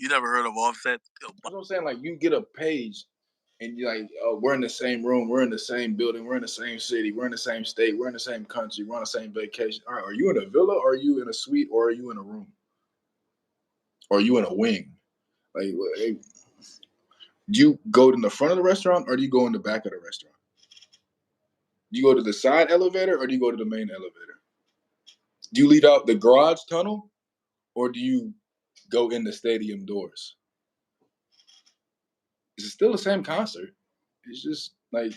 You never heard of Offset? That's what I'm saying. Like, you get a page and you're like, oh, we're in the same room, we're in the same building, we're in the same city, we're in the same state, we're in the same country, we're on the same vacation. All right, are you in a villa, or are you in a suite, or are you in a room? Or are you in a wing? Like, hey, do you go in the front of the restaurant, or do you go in the back of the restaurant? Do you go to the side elevator, or do you go to the main elevator? Do you leave out the garage tunnel, or do you go in the stadium doors? It's still the same concert. It's just like,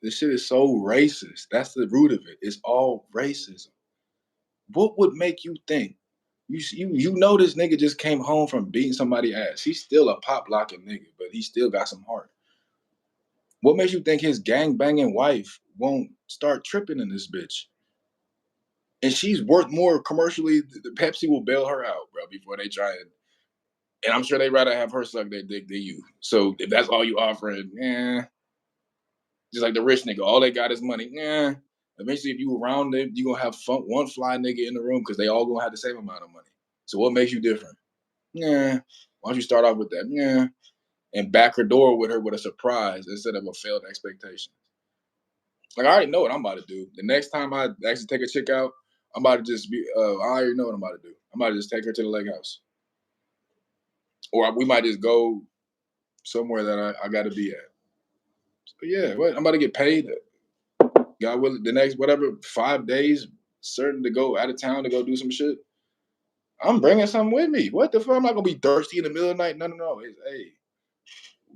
this shit is so racist. That's the root of it. It's all racism. What would make you think? You know this nigga just came home from beating somebody's ass. He's still a pop locking nigga, but he still got some heart. What makes you think his gang banging wife won't start tripping in this bitch? And she's worth more commercially. The Pepsi will bail her out, bro, before they try it. And I'm sure they'd rather have her suck their dick than you. So if that's all you offering, just like the rich nigga, all they got is money. Eventually, if you around them, you gonna have one fly nigga in the room because they all gonna have the same amount of money. So what makes you different? Why don't you start off with that? And back her door with her with a surprise instead of a failed expectation. Like, I already know what I'm about to do. The next time I actually take a chick out, I'm about to just be, I already know what I'm about to do. I'm about to just take her to the lake house. Or we might just go somewhere that I got to be at. So yeah, I'm about to get paid. God willing, the next, 5 days, certain to go out of town to go do some shit. I'm bringing something with me. What the fuck? I'm not going to be thirsty in the middle of the night. No. It's, hey,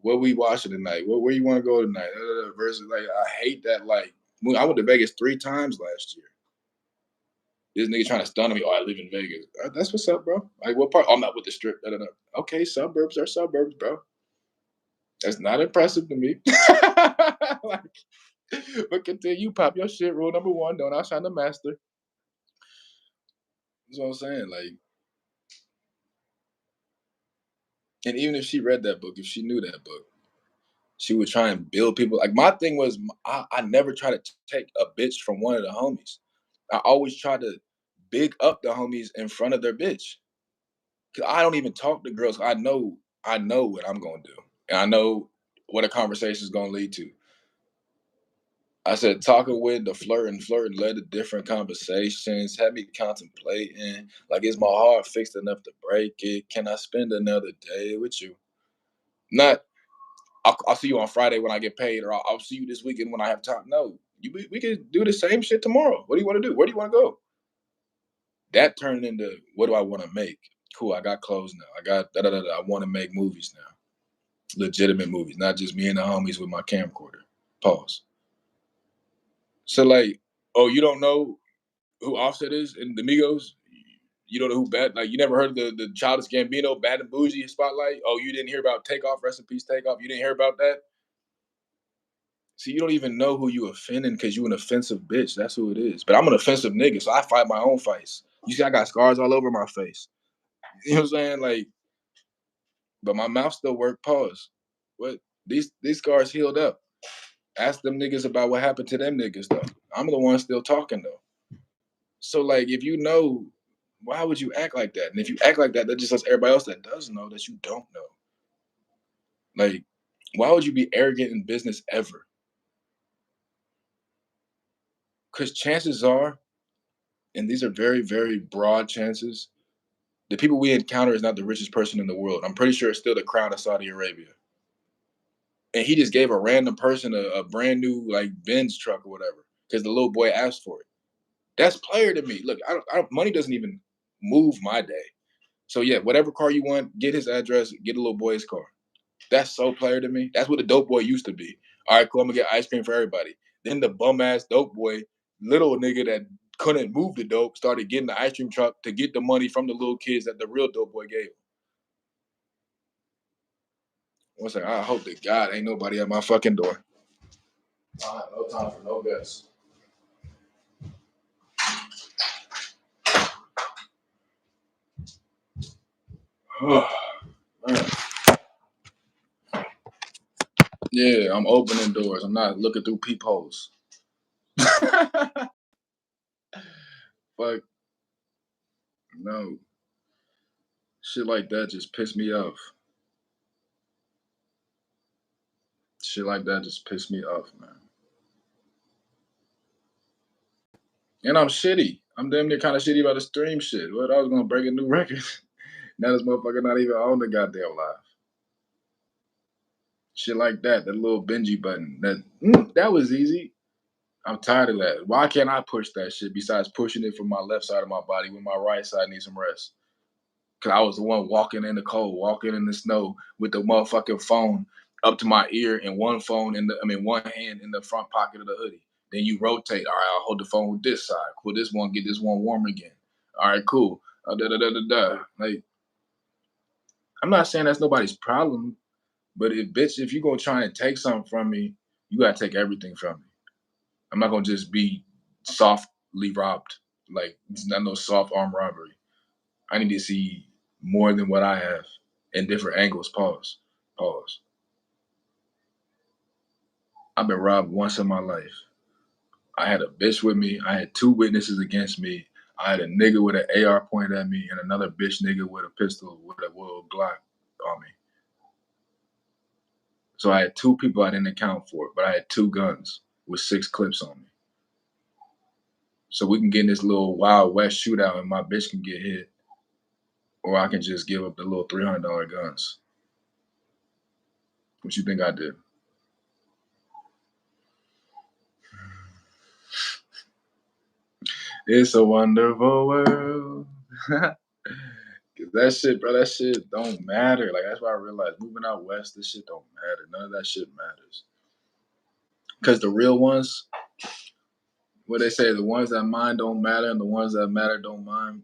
what we watching tonight? Where you want to go tonight? Versus, like, I hate that, like, I went to Vegas 3 times last year. This nigga trying to stun me. Oh, I live in Vegas. That's what's up, bro. Like, what part? I'm not with the strip. Okay, suburbs are suburbs, bro. That's not impressive to me. Like, but continue, pop your shit. Rule number 1, don't outshine the master. That's what I'm saying. Like, and even if she read that book, if she knew that book, she would try and build people. Like, my thing was, I never try to take a bitch from one of the homies. I always try to big up the homies in front of their bitch. Cause I don't even talk to girls. I know what I'm gonna do, and I know what a conversation is gonna lead to. I said, talking with the flirting led to different conversations, had me contemplating, like, is my heart fixed enough to break it? Can I spend another day with you? Not, I'll see you on Friday when I get paid, or I'll see you this weekend when I have time. No, we can do the same shit tomorrow. What do you want to do? Where do you want to go? That turned into, what do I want to make? Cool, I got clothes now. I got da-da-da-da. I want to make movies now. Legitimate movies, not just me and the homies with my camcorder. Pause. So, like, oh, you don't know who Offset is in the Migos? You don't know who Bad, like, you never heard of the Childish Gambino, Bad and Bougie Spotlight? Oh, you didn't hear about Takeoff, rest in peace, Takeoff? You didn't hear about that? See, you don't even know who you offending because you an offensive bitch. That's who it is. But I'm an offensive nigga, so I fight my own fights. You see, I got scars all over my face. You know what I'm saying? Like, but my mouth still work. Pause. What? These scars healed up. Ask them niggas about what happened to them niggas, though. I'm the one still talking, though. So, like, if you know, why would you act like that? And if you act like that, that just lets everybody else that does know that you don't know. Like, why would you be arrogant in business ever? Because chances are, and these are very, very broad chances, the people we encounter is not the richest person in the world. I'm pretty sure it's still the crown of Saudi Arabia. And he just gave a random person a brand new, like, Benz truck or whatever because the little boy asked for it. That's player to me. Look, money doesn't even move my day. So yeah, whatever car you want, get his address, get a little boy's car. That's so player to me. That's what a dope boy used to be. All right, cool, I'm gonna get ice cream for everybody. Then the bum ass dope boy, little nigga that couldn't move the dope, started getting the ice cream truck to get the money from the little kids that the real dope boy gave him. One second, I hope to God ain't nobody at my fucking door. I have no time for no guests. Yeah, I'm opening doors. I'm not looking through peepholes. Fuck. No. Shit like that just piss me off. Shit like that just piss me off, man. And I'm shitty. I'm damn near kind of shitty about the stream shit. What, I was gonna break a new record? Now this motherfucker not even on the goddamn live. Shit like that. That little Benji button. That was easy. I'm tired of that. Why can't I push that shit besides pushing it from my left side of my body when my right side needs some rest? Cause I was the one walking in the cold, walking in the snow with the motherfucking phone up to my ear and one phone one hand in the front pocket of the hoodie. Then you rotate. All right, I'll hold the phone with this side. Cool, this one, get this one warm again. All right, cool. Like, I'm not saying that's nobody's problem, but if you gonna try and take something from me, you gotta take everything from me. I'm not gonna just be softly robbed. Like, it's not no soft arm robbery. I need to see more than what I have in different angles. Pause. Pause. I've been robbed once in my life. I had a bitch with me. I had two witnesses against me. I had a nigga with an AR pointed at me and another bitch nigga with a pistol with a little Glock on me. So I had two people I didn't account for, but I had two guns with 6 clips on me. So we can get in this little Wild West shootout and my bitch can get hit, or I can just give up the little $300 guns. What you think I did? It's a wonderful world. That shit, bro, that shit don't matter. Like, that's why I realized moving out west, this shit don't matter. None of that shit matters. Because the real ones, what they say, the ones that mind don't matter and the ones that matter don't mind.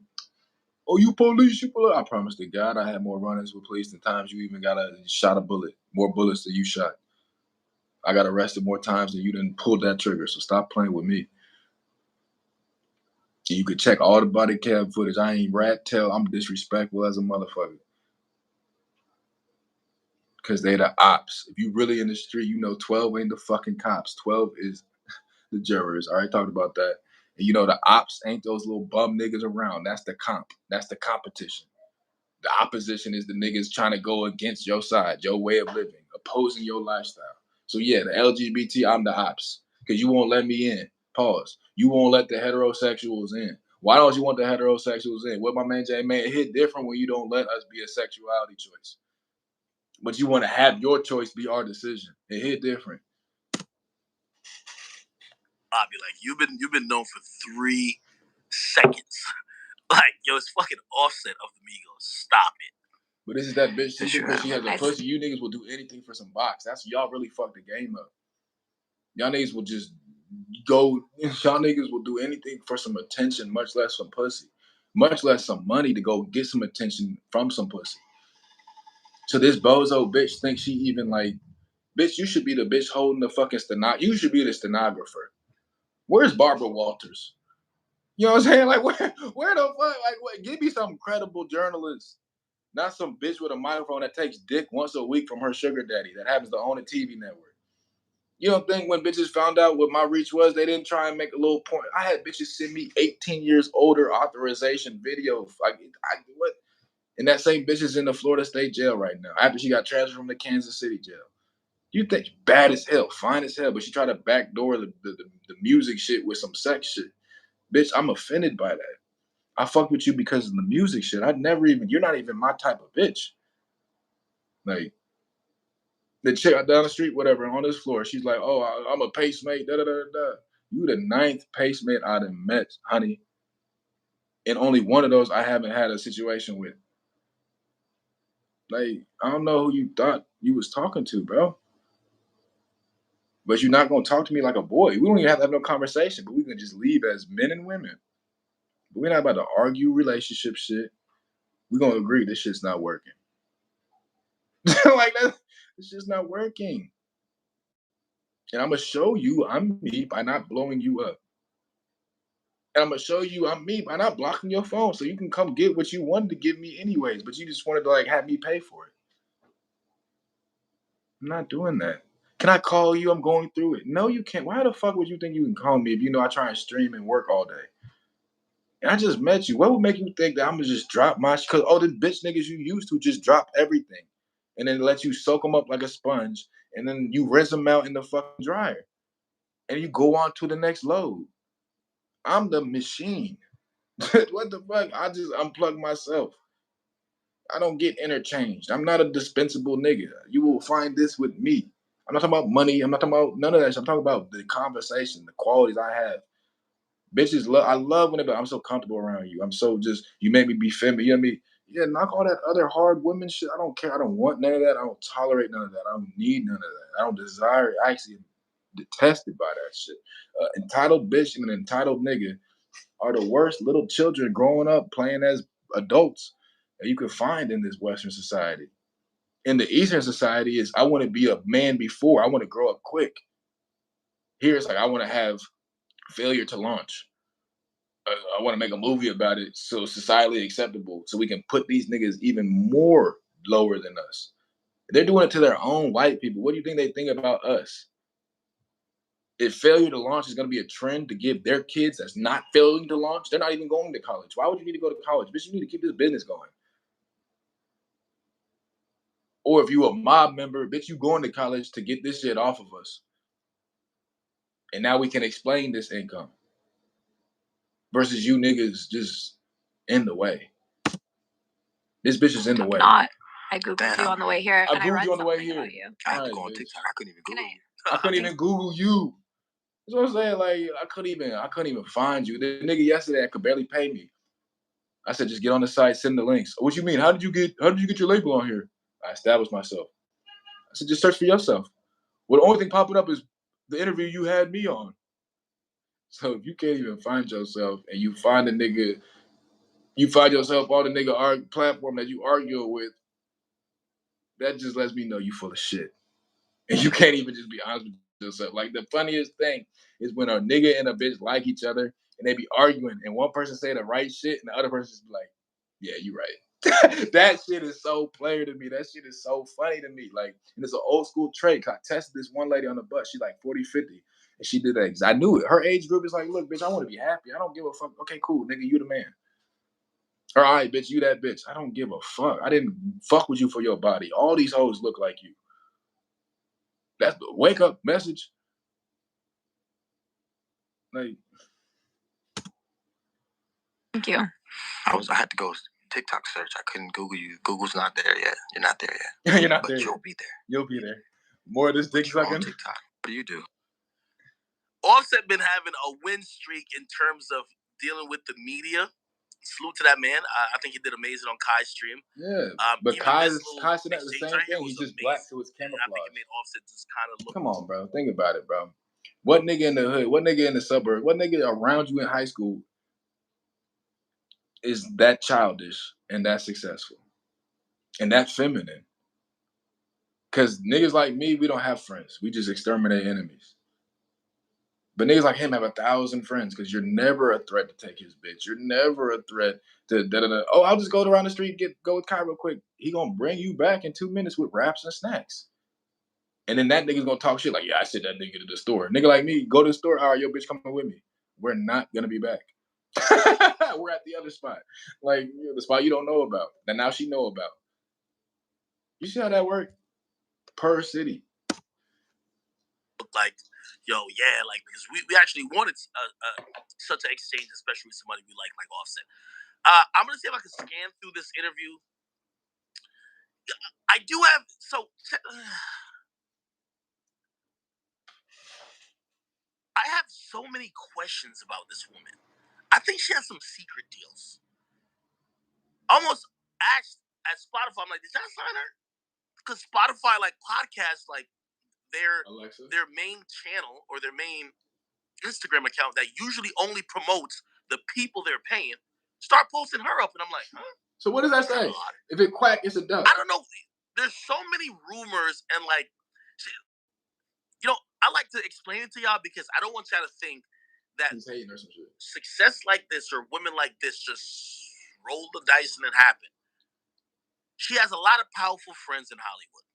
Oh, you police, you police. I promise to God, I had more run-ins with police than times you even shot a bullet. More bullets than you shot. I got arrested more times than you didn't pull that trigger. So stop playing with me. You could check all the body cam footage. I ain't rat tail. I'm disrespectful as a motherfucker. Because they the ops. If you really in the street, you know 12 ain't the fucking cops. 12 is the jurors. I already talked about that. And you know the ops ain't those little bum niggas around. That's the comp. That's the competition. The opposition is the niggas trying to go against your side, your way of living, opposing your lifestyle. So yeah, the LGBT, I'm the ops. Because you won't let me in. Pause. You won't let the heterosexuals in. Why don't you want the heterosexuals in? What my man J man, it hit different when you don't let us be a sexuality choice. But you want to have your choice be our decision. It hit different. I'll be like, you've been known for 3 seconds. Like, yo, it's fucking Offset of the Migos. Stop it. But this is that bitch. Because she has a pussy. You niggas will do anything for some box. That's y'all really fucked the game up. Y'all niggas will just go. Y'all niggas will do anything for some attention, much less some pussy, much less some money to go get some attention from some pussy. So this bozo bitch thinks she even like, bitch, you should be the bitch holding the fucking You should be the stenographer. Where's Barbara Walters? You know what I'm saying? Like, where the fuck? Like, what? Give me some credible journalist, not some bitch with a microphone that takes dick once a week from her sugar daddy that happens to own a TV network. You don't think when bitches found out what my reach was, they didn't try and make a little point? I had bitches send me 18 years older authorization video. What? And that same bitch is in the Florida State Jail right now after she got transferred from the Kansas City jail. You think bad as hell, fine as hell, but she tried to backdoor the music shit with some sex shit. Bitch, I'm offended by that. I fuck with you because of the music shit. You're not even my type of bitch. Like, the chick down the street, whatever, on this floor, she's like, oh, I'm a pacemate, da da da da. You the 9th pacemate I done met, honey. And only one of those I haven't had a situation with. Like, I don't know who you thought you was talking to, bro. But you're not gonna talk to me like a boy. We don't even have to have no conversation, but we can just leave as men and women. But we're not about to argue relationship shit. We're gonna agree this shit's not working. Like that, it's just not working. And I'm gonna show you I'm me by not blowing you up. And I'm gonna show you I'm me by not blocking your phone, so you can come get what you wanted to give me anyways, but you just wanted to like have me pay for it. I'm not doing that. Can I call you? I'm going through it. No, you can't. Why the fuck would you think you can call me if you know I try and stream and work all day? And I just met you. What would make you think that I'm gonna just drop my shit? Because the bitch niggas you used to just drop everything and then let you soak them up like a sponge and then you rinse them out in the fucking dryer and you go on to the next load. I'm the machine. What the fuck? I just unplug myself. I don't get interchanged. I'm not a dispensable nigga. You will find this with me. I'm not talking about money. I'm not talking about none of that shit. I'm talking about the conversation, the qualities I have. Bitches love. I love when I'm so comfortable around you. I'm so just. You make me be feminine. You know what I mean? Yeah, knock all that other hard women shit. I don't care. I don't want none of that. I don't tolerate none of that. I don't need none of that. I don't desire it. I actually am detested by that shit. Entitled bitch and an entitled nigga are the worst little children growing up playing as adults that you could find in this Western society. In the Eastern society, is I want to be a man before I want to grow up quick. Here it's like I want to have failure to launch. I want to make a movie about it so societally acceptable, so we can put these niggas even more lower than us. They're doing it to their own white people. What do you think they think about us? If failure to launch is going to be a trend to give their kids that's not failing to launch, they're not even going to college. Why would you need to go to college? Bitch, you need to keep this business going. Or if you a mob member, bitch, you going to college to get this shit off of us. And now we can explain this income. Versus you niggas just in the way. This bitch is in the way. Not. I googled you on the way here. I and I googled read you on the way something here. about you. I had to go on TikTok. I couldn't even Google you. I couldn't even Google you. That's what I'm saying. Like I couldn't even find you. The nigga yesterday could barely pay me. I said, just get on the site, send the links. What you mean? How did you get your label on here? I established myself. I said, just search for yourself. Well, the only thing popping up is the interview you had me on. So if you can't even find yourself and you find a nigga, you find yourself on the nigga platform that you argue with, that just lets me know you full of shit. And you can't even just be honest with yourself. Like the funniest thing is when a nigga and a bitch like each other and they be arguing and one person say the right shit and the other person just be like, yeah, you right. That shit is so player to me. That shit is so funny to me. Like, and it's an old school trait. I tested this one lady on the bus. She's like 40, 50. And she did that. I knew it. Her age group is like, look, bitch, I want to be happy. I don't give a fuck. Okay, cool, nigga, you the man. All right, bitch, you that bitch. I don't give a fuck. I didn't fuck with you for your body. All these hoes look like you. That's the wake up message. Like, Thank you. I had to go TikTok search. I couldn't Google you. Google's not there yet. You're not there yet. You're not there. But you'll be there. You'll be there. More of this dick sucking. On TikTok. What do you do? Offset been having a win streak in terms of dealing with the media. Salute to that man. I think he did amazing on Kai's stream. Yeah, but Kai's the same thing. He's just black, so it's camouflage. I think it made Offset just kind of look. Come on, bro. Think about it, bro. What nigga in the hood? What nigga in the suburb? What nigga around you in high school is that childish and that successful and that feminine? Because niggas like me, we don't have friends. We just exterminate enemies. But niggas like him have 1,000 friends because you're never a threat to take his bitch. You're never a threat to da-da-da. Oh, I'll just go around the street, go with Kai real quick. He gonna bring you back in 2 minutes with wraps and snacks. And then that nigga's gonna talk shit like, yeah, I sent that nigga to the store. Nigga like me, go to the store. All right, yo, bitch, coming with me. We're not gonna be back. We're at the other spot. Like, you know, the spot you don't know about. That now she know about. You see how that worked? Per city. Like, yo, yeah, like, because we actually wanted such an exchange, especially with somebody we like Offset. I'm gonna see if I can scan through this interview. I do have I have so many questions about this woman. I think she has some secret deals. Almost asked at Spotify, I'm like, did y'all sign her? Because Spotify, like podcasts, like their main channel or their main Instagram account that usually only promotes the people they're paying, start posting her up, and I'm like, huh? So what does that say? If it quack, it's a duck. I don't know. There's so many rumors and like, you know, I like to explain it to y'all because I don't want y'all to think that success like this or women like this just roll the dice and it happened. She has a lot of powerful friends in Hollywood.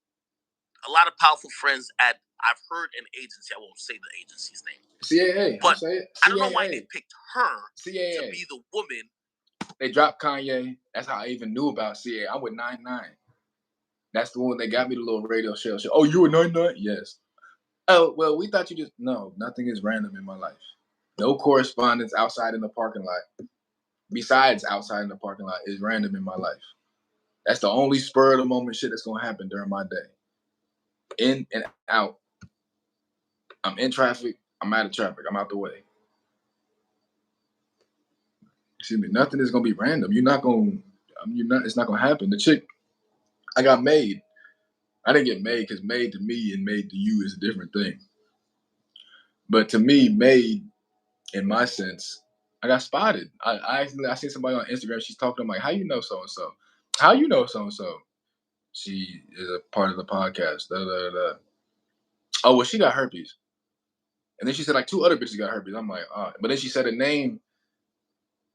A lot of powerful friends at I've heard an agency, I won't say the agency's name. CAA. But say it. I don't know why they picked her CAA. to be the woman. They dropped Kanye. That's how I even knew about CAA. I'm with 99. That's the one that got me the little radio show. Oh, you were 99? Yes. Oh, well, we thought you just... No, nothing is random in my life. No correspondence outside in the parking lot. Besides outside in the parking lot is random in my life. That's the only spur of the moment shit that's going to happen during my day. In and out. I'm in traffic. I'm out of traffic. I'm out the way. Excuse me. Nothing is going to be random. It's not going to happen. The chick, I got made. I didn't get made because made to me and made to you is a different thing. But to me, made, in my sense, I got spotted. I seen somebody on Instagram. She's talking. I'm like, how you know so and so? How you know so and so? She is a part of the podcast. Da, da, da, da. Oh, well, she got herpes. And then she said like 2 other bitches got herpes. I'm like, oh. But then she said a name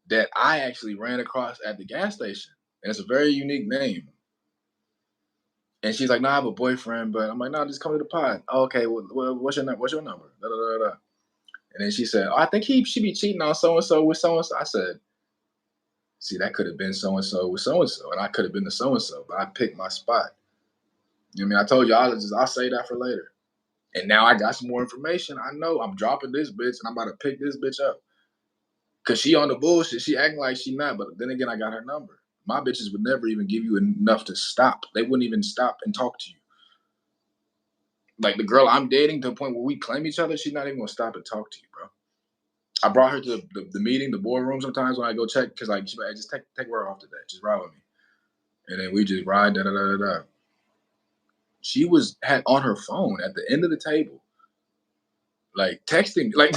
that I actually ran across at the gas station, and it's a very unique name. And she's like, "No, I have a boyfriend," but I'm like, "No, just come to the pod." Oh, okay, well, what's your number? Da, da, da, da. And then she said, "Oh, I think she be cheating on so and so with so and so." I said, "See, that could have been so and so with so and so, and I could have been the so and so, but I picked my spot." You know what I mean? I told you I'll say that for later. And now I got some more information. I know I'm dropping this bitch, and I'm about to pick this bitch up. Cause she on the bullshit. She acting like she not, but then again, I got her number. My bitches would never even give you enough to stop. They wouldn't even stop and talk to you. Like the girl I'm dating, to the point where we claim each other, she's not even gonna stop and talk to you, bro. I brought her to the meeting, the boardroom sometimes when I go check, cause like she's like, just take her off today, just ride with me, and then we just ride. Da da da da da. She had on her phone at the end of the table, like texting, like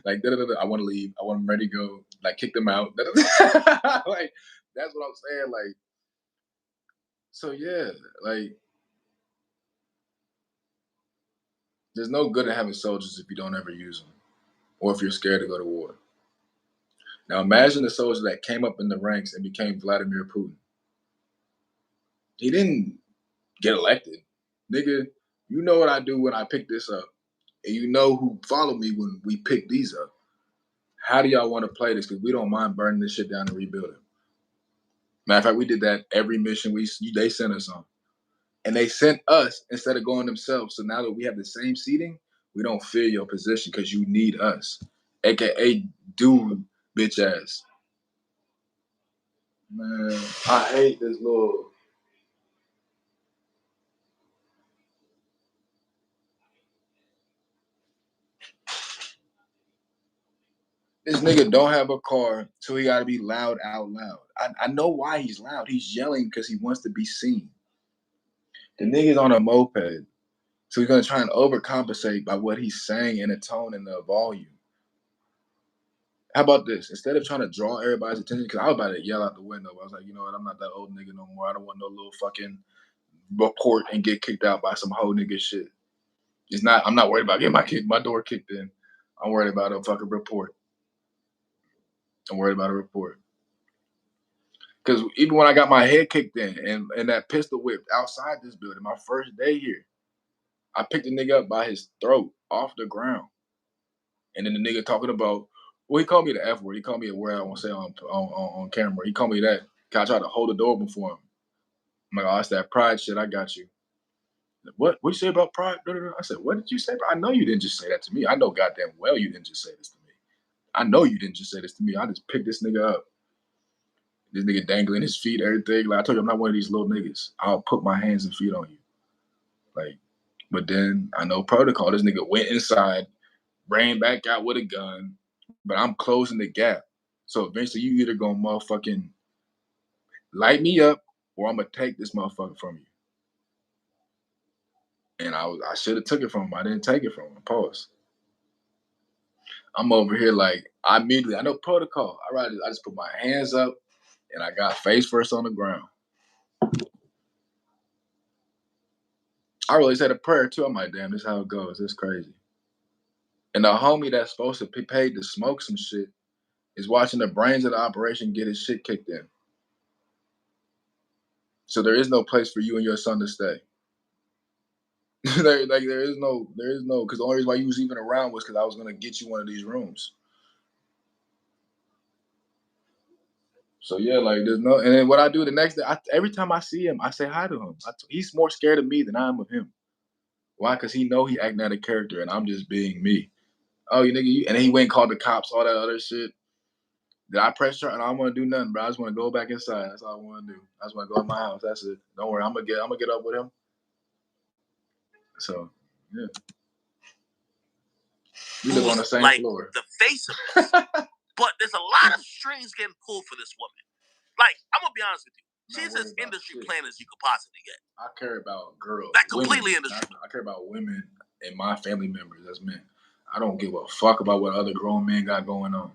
da da da da. I want to leave. I'm ready to go. Like kick them out. Da, da, da. Like that's what I'm saying. Like so, yeah. Like there's no good in having soldiers if you don't ever use them, or if you're scared to go to war. Now imagine the soldier that came up in the ranks and became Vladimir Putin. He didn't get elected. Nigga, you know what I do when I pick this up. And you know who followed me when we pick these up. How do y'all want to play this? Because we don't mind burning this shit down and rebuilding. Matter of fact, we did that every mission they sent us on. And they sent us instead of going themselves. So now that we have the same seating, we don't fear your position because you need us. AKA dude bitch ass. Man, I hate this little... This nigga don't have a car, so he gotta be loud out loud. I know why he's loud. He's yelling because he wants to be seen. The nigga's on a moped, so he's gonna try and overcompensate by what he's saying in the tone and the volume. How about this? Instead of trying to draw everybody's attention, because I was about to yell out the window. I was like, you know what? I'm not that old nigga no more. I don't want no little fucking report and get kicked out by some whole nigga shit. I'm not worried about getting my door kicked in. I'm worried about a fucking report. I'm worried about a report. Because even when I got my head kicked in and that pistol whipped outside this building, my first day here, I picked the nigga up by his throat off the ground. And then the nigga talking about, well, he called me the F word. He called me a word I won't say on camera. He called me that. I tried to hold the door before him. I'm like, oh, that's that pride shit. I got you. What you say about pride? I said, what did you say? I know you didn't just say that to me. I know goddamn well you didn't just say this to me. I know you didn't just say this to me. I just picked this nigga up. This nigga dangling his feet, everything. Like I told you, I'm not one of these little niggas. I'll put my hands and feet on you. Like, but then I know protocol. This nigga went inside, ran back out with a gun, but I'm closing the gap. So eventually you either gonna motherfucking light me up or I'm gonna take this motherfucker from you. And I should have took it from him. I didn't take it from him. Pause. I'm over here like I know protocol. I just put my hands up and I got face first on the ground. I really said a prayer too. I'm like, damn, this is how it goes. It's crazy. And the homie that's supposed to be paid to smoke some shit is watching the brains of the operation get his shit kicked in. So there is no place for you and your son to stay. there is no, because the only reason why you was even around was because I was gonna get you one of these rooms. So yeah, like there's no, and then what I do the next day, every time I see him, I say hi to him. He's more scared of me than I am of him. Why? Because he know he acting out of character, and I'm just being me. Oh, you nigga, and then he went and called the cops, all that other shit. Did I press charge? And I don't want to do nothing, bro. I just want to go back inside. That's all I want to do. I just want to go in my house. That's it. Don't worry, I'm gonna get up with him. So yeah, we live on the same like floor. The face of this, but there's a lot of strings getting pulled for this woman. Like, I'm gonna be honest with you. She's as industry plan as you could possibly get. I care about girls. Like, completely industry. I care about women and my family members as men. I don't give a fuck about what other grown men got going on.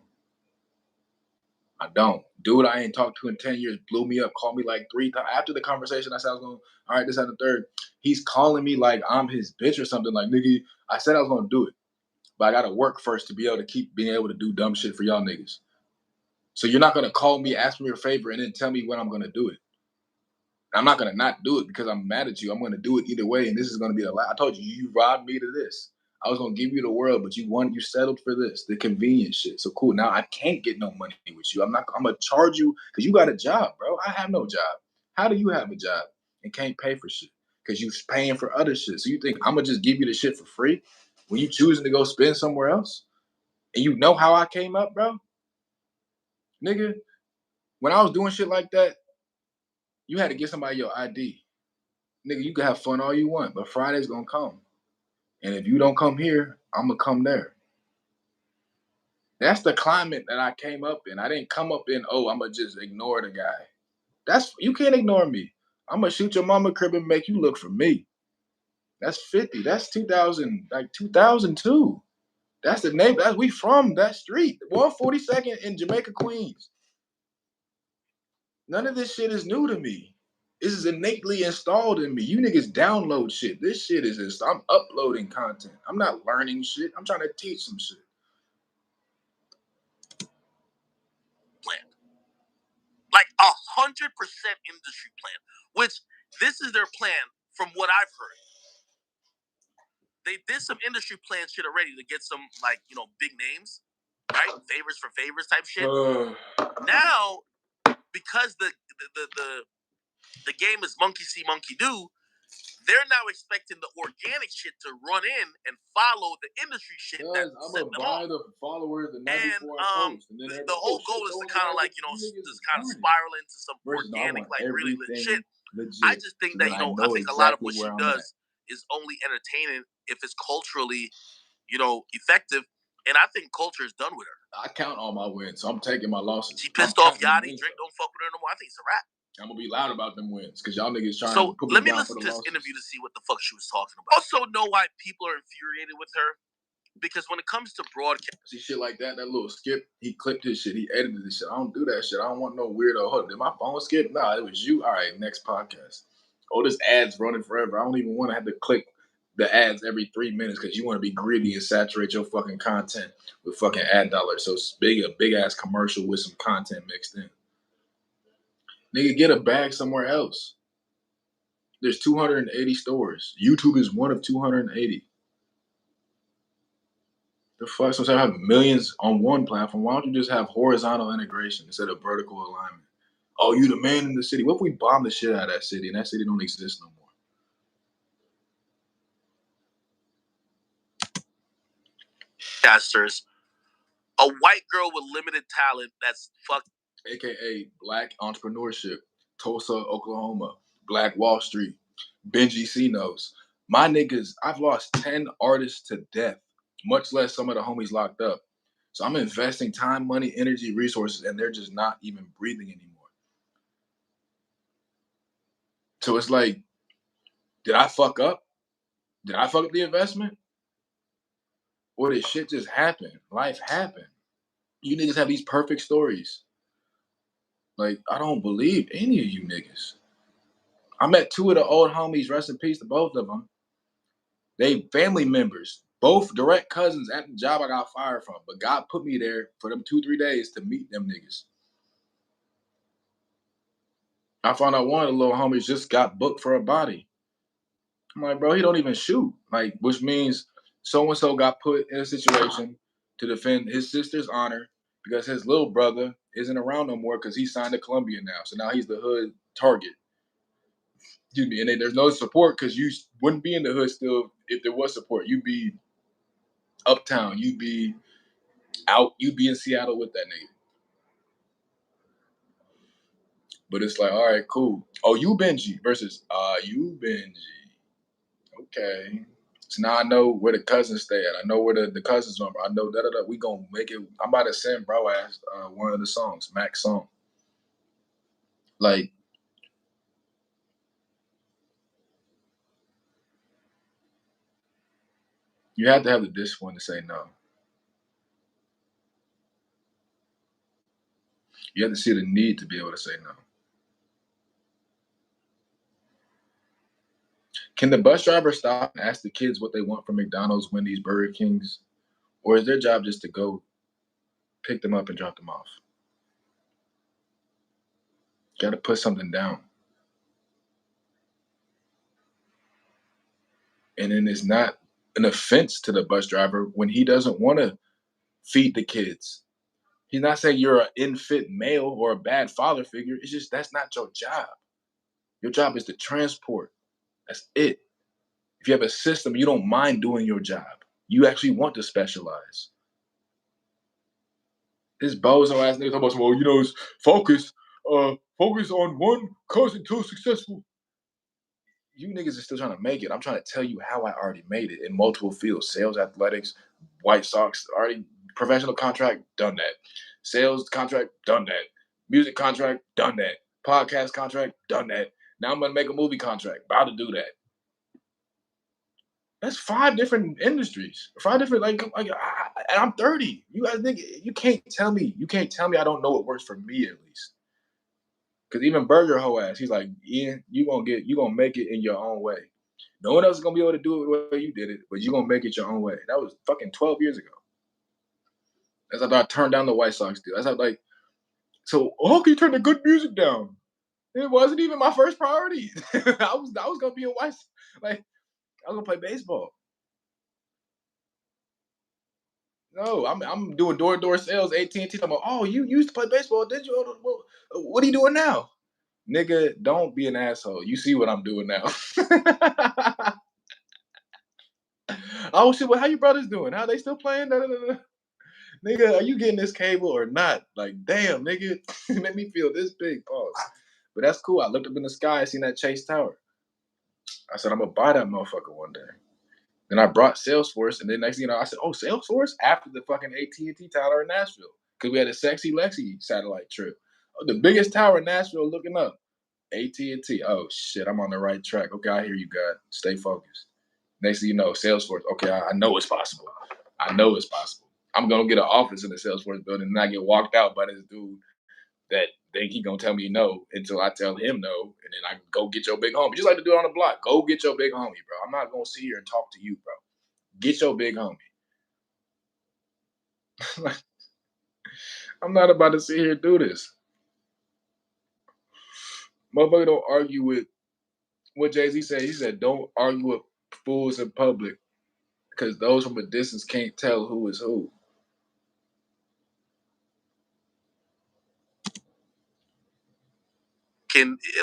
I don't. Dude I ain't talked to in 10 years blew me up, called me like 3 times. After the conversation, I said I was going, all right, this and the third. He's calling me like I'm his bitch or something. Like, nigga, I said I was going to do it. But I got to work first to be able to keep being able to do dumb shit for y'all niggas. So you're not going to call me, ask me a favor, and then tell me when I'm going to do it. I'm not going to not do it because I'm mad at you. I'm going to do it either way, and this is going to be the last. I told you, you robbed me to this. I was going to give you the world, but you settled for this, the convenience shit. So cool. Now I can't get no money with you. I'm going to charge you because you got a job, bro. I have no job. How do you have a job and can't pay for shit? Because you paying for other shit. So you think I'm going to just give you the shit for free when you choosing to go spend somewhere else? And you know how I came up, bro? Nigga, when I was doing shit like that, you had to get somebody your ID. Nigga, you can have fun all you want, but Friday's going to come. And if you don't come here, I'm going to come there. That's the climate that I came up in. I didn't come up in, oh, I'm going to just ignore the guy. You can't ignore me. I'm going to shoot your mama crib and make you look for me. That's 50. That's 2002. That's the name. We from that street. 142nd in Jamaica, Queens. None of this shit is new to me. This is innately installed in me. You niggas download shit. This shit is just, I'm uploading content. I'm not learning shit. I'm trying to teach some shit. Plan. Like 100% industry plan, which this is their plan from what I've heard. They did some industry plan shit already to get some, like, big names, right? Favors for favors type shit. Now, because the game is monkey see, monkey do, they're now expecting the organic shit to run in and follow the industry shit that set them off. The followers the night and before I post. And then the whole goal is to kind of like, just kind of spiral into some organic, like really legit. I just think that, I think a lot of what she does is only entertaining if it's culturally, effective. And I think culture is done with her. I count all my wins, so I'm taking my losses. She pissed off Yachty. Drake don't fuck with her no more. I think it's a wrap. I'm gonna be loud about them wins because y'all niggas trying to put me down for the losses. Let me listen to this interview to see what the fuck she was talking about. Also know why people are infuriated with her. Because when it comes to broadcast, see shit like that little skip, he clipped his shit, he edited his shit. I don't do that shit. I don't want no weirdo. Hold on, did my phone skip? Nah, it was you. All right, next podcast. Oh, this ad's running forever. I don't even want to have to click the ads every 3 minutes because you want to be greedy and saturate your fucking content with fucking ad dollars. So it's a big ass commercial with some content mixed in. Nigga, get a bag somewhere else. There's 280 stores. YouTube is one of 280. The fuck? So I have millions on one platform. Why don't you just have horizontal integration instead of vertical alignment? Oh, you the man in the city. What if we bomb the shit out of that city and that city don't exist no more? Casters, a white girl with limited talent that's fucked. AKA Black Entrepreneurship, Tulsa, Oklahoma, Black Wall Street, Benji C-Knows. My niggas, I've lost 10 artists to death, much less some of the homies locked up. So I'm investing time, money, energy, resources, and they're just not even breathing anymore. So it's like, did I fuck up? Did I fuck up the investment? Or did shit just happen? Life happened. You niggas have these perfect stories. Like, I don't believe any of you niggas. I met 2 of the old homies, rest in peace to both of them. They family members, both direct cousins at the job I got fired from. But God put me there for them 2-3 days to meet them niggas. I found out one of the little homies just got booked for a body. I'm like, bro, he don't even shoot. Like, which means so-and-so got put in a situation to defend his sister's honor because his little brother isn't around no more because he signed to Columbia now. So now he's the hood target. Excuse me. And then there's no support because you wouldn't be in the hood still if there was support. You'd be uptown. You'd be out. You'd be in Seattle with that nigga. But it's like, all right, cool. Oh, you Benji versus you Benji. Okay. So now I know where the cousins stay at. I know where the cousins are. I know da. We gonna make it. I'm about to send bro ass one of the songs, Mac's song. Like, you have to have the discipline to say no. You have to see the need to be able to say no. Can the bus driver stop and ask the kids what they want from McDonald's, Wendy's, Burger King's? Or is their job just to go pick them up and drop them off? Got to put something down. And then it's not an offense to the bus driver when he doesn't want to feed the kids. He's not saying you're an unfit male or a bad father figure. It's just that's not your job. Your job is to transport. That's it. If you have a system, you don't mind doing your job. You actually want to specialize. This bozo ass nigga talking about, well, it's focus. Focus on one cousin to successful. You niggas are still trying to make it. I'm trying to tell you how I already made it in multiple fields. Sales, athletics, White Sox, already professional contract, done that. Sales contract, done that. Music contract, done that. Podcast contract, done that. Now I'm going to make a movie contract, about to do that. That's 5 different industries. 5 different, and I'm 30. You guys think, you can't tell me I don't know what works for me at least. Because even Burger Ho ass, he's like, yeah, you gonna make it in your own way. No one else is gonna be able to do it the way you did it, but you're gonna make it your own way. That was fucking 12 years ago. That's how I turned down the White Sox deal. That's how so how can you turn the good music down? It wasn't even my first priority. I was gonna be a White Sox. Like, I was gonna play baseball. No, I'm doing door-to-door sales, AT&T. Talking about, oh, you used to play baseball, did you? What are you doing now? Nigga, don't be an asshole. You see what I'm doing now. Oh shit, well, how your brothers doing? How they still playing? Nigga, are you getting this cable or not? Like, damn, nigga, it made me feel this big. Pause. But that's cool. I looked up in the sky and seen that Chase Tower. I said, I'm gonna buy that motherfucker one day. Then I brought Salesforce, and then next thing you know, I said, oh, Salesforce? After the fucking AT&T tower in Nashville. Because we had a Sexy Lexi satellite trip. Oh, the biggest tower in Nashville looking up. AT&T. Oh, shit, I'm on the right track. Okay, I hear you, God. Stay focused. Next thing you know, Salesforce. Okay, I know it's possible. I know it's possible. I'm going to get an office in the Salesforce building, and I get walked out by this dude that think he going to tell me no until I tell him no, and then I can go get your big homie. Just like to do it on the block. Go get your big homie, bro. I'm not going to sit here and talk to you, bro. Get your big homie. I'm not about to sit here and do this. Motherfucker don't argue with what Jay-Z said. He said, don't argue with fools in public because those from a distance can't tell who is who.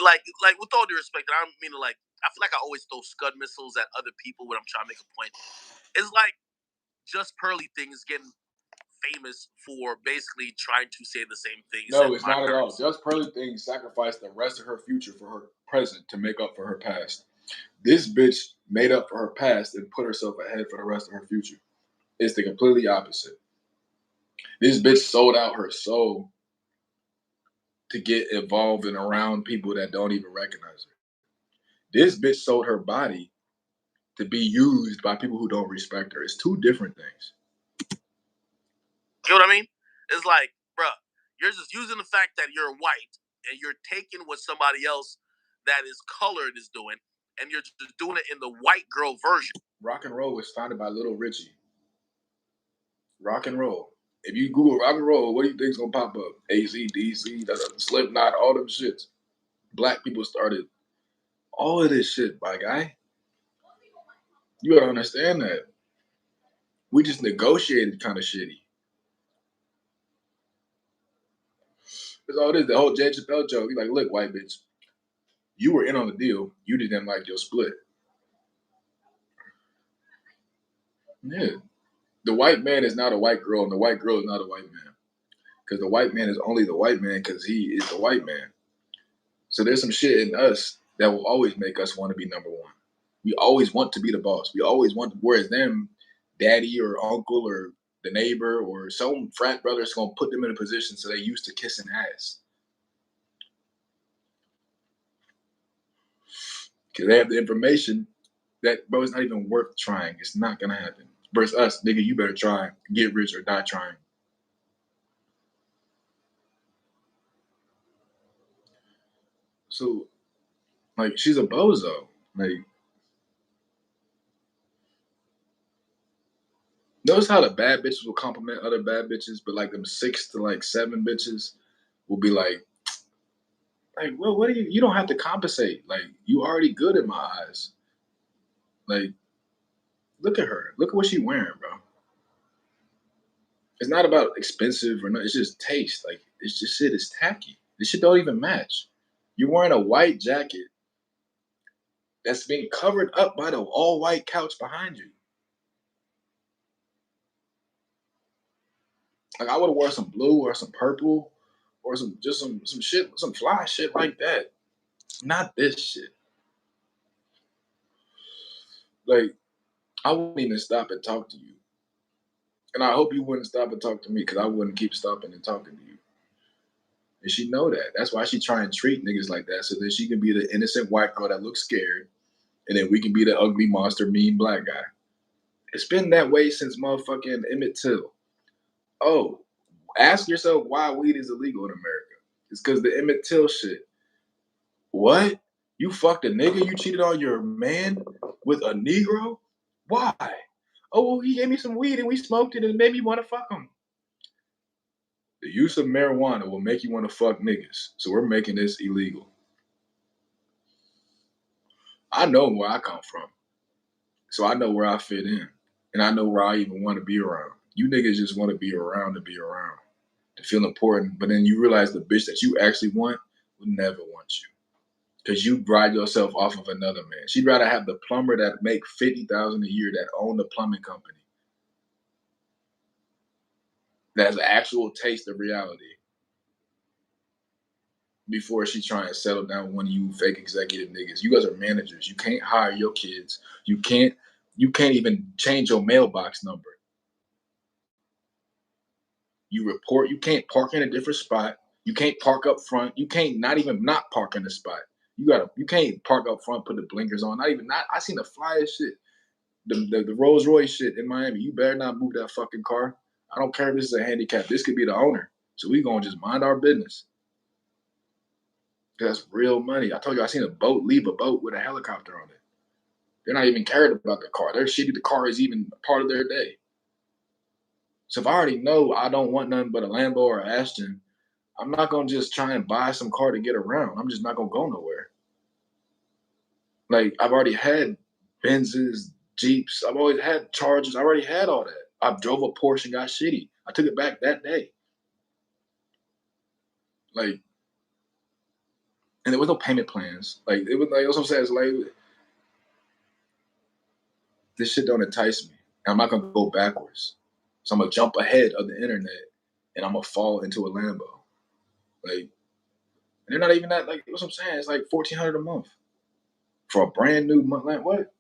Like with all due respect, I don't mean to I feel like I always throw scud missiles at other people when I'm trying to make a point. It's like Just Pearly thing is getting famous for basically trying to say the same thing. No, it's not at all. Just Pearly thing sacrificed the rest of her future for her present to make up for her past. This bitch made up for her past and put herself ahead for the rest of her future. It's the completely opposite. This bitch sold out her soul to get involved and around people that don't even recognize her. This bitch sold her body to be used by people who don't respect her. It's 2 different things. You know what I mean? It's like, bruh, you're just using the fact that you're white and you're taking what somebody else that is colored is doing, and you're just doing it in the white girl version. Rock and roll was founded by Little Richie. Rock and roll. If you Google rock and roll, what do you think's gonna pop up? AC/DC, Slipknot, all them shits. Black people started all of this shit, my guy. You gotta understand that. We just negotiated kind of shitty. That's all it is. The whole Jay Chappelle joke. He's like, look, white bitch, you were in on the deal. You didn't like your split. Yeah. The white man is not a white girl, and the white girl is not a white man. Because the white man is only the white man because he is the white man. So there's some shit in us that will always make us want to be number one. We always want to be the boss. We always want to, whereas them, daddy or uncle or the neighbor or some frat brother is going to put them in a position so they used to kissing ass. Because they have the information that, bro, it's not even worth trying. It's not going to happen. Versus us, nigga, you better try. Get rich or die trying. So, like, she's a bozo. Like, notice how the bad bitches will compliment other bad bitches, but like them 6 to like 7 bitches will be like, well, what do you don't have to compensate. Like, you already good in my eyes. Like, look at her. Look at what she wearing, bro. It's not about expensive or not. It's just taste. Like, it's just shit is tacky. This shit don't even match. You're wearing a white jacket that's being covered up by the all white couch behind you. Like, I would have worn some blue or some purple or some shit, some fly shit like that. Not this shit. Like, I wouldn't even stop and talk to you. And I hope you wouldn't stop and talk to me because I wouldn't keep stopping and talking to you. And she know that. That's why she try and treat niggas like that so that she can be the innocent white girl that looks scared, and then we can be the ugly monster, mean black guy. It's been that way since motherfucking Emmett Till. Oh, ask yourself why weed is illegal in America. It's because the Emmett Till shit. What? You fucked a nigga? You cheated on your man with a Negro? Why? Oh, well, he gave me some weed and we smoked it and it made me want to fuck him. The use of marijuana will make you want to fuck niggas. So we're making this illegal. I know where I come from. So I know where I fit in. And I know where I even want to be around. You niggas just want to be around, to feel important. But then you realize the bitch that you actually want would never want you. Because you bride yourself off of another man. She'd rather have the plumber that make $50,000 a year that own the plumbing company. That has an actual taste of reality. Before she try and settle down with one of you fake executive niggas. You guys are managers. You can't hire your kids. You can't even change your mailbox number. You report, you can't park in a different spot. You can't park up front. You can't not even not park in the spot. You can't park up front, put the blinkers on. I seen the flyest shit. The Rolls Royce shit in Miami. You better not move that fucking car. I don't care if this is a handicap. This could be the owner. So we gonna just mind our business. That's real money. I told you I seen a boat leave a boat with a helicopter on it. They're not even cared about the car. They're shitty. The car is even part of their day. So if I already know I don't want nothing but a Lambo or an Aston, I'm not gonna just try and buy some car to get around. I'm just not gonna go nowhere. Like, I've already had Benzes, Jeeps. I've always had Chargers. I already had all that. I drove a Porsche and got shitty. I took it back that day. Like, and there was no payment plans. Like, it was like, that's what I'm saying. It's like, this shit don't entice me. And I'm not gonna go backwards. So I'm gonna jump ahead of the internet and I'm gonna fall into a Lambo. Like, they're not even that, like, what's I'm saying? It's like $1,400 a month for a brand new month. Like, what?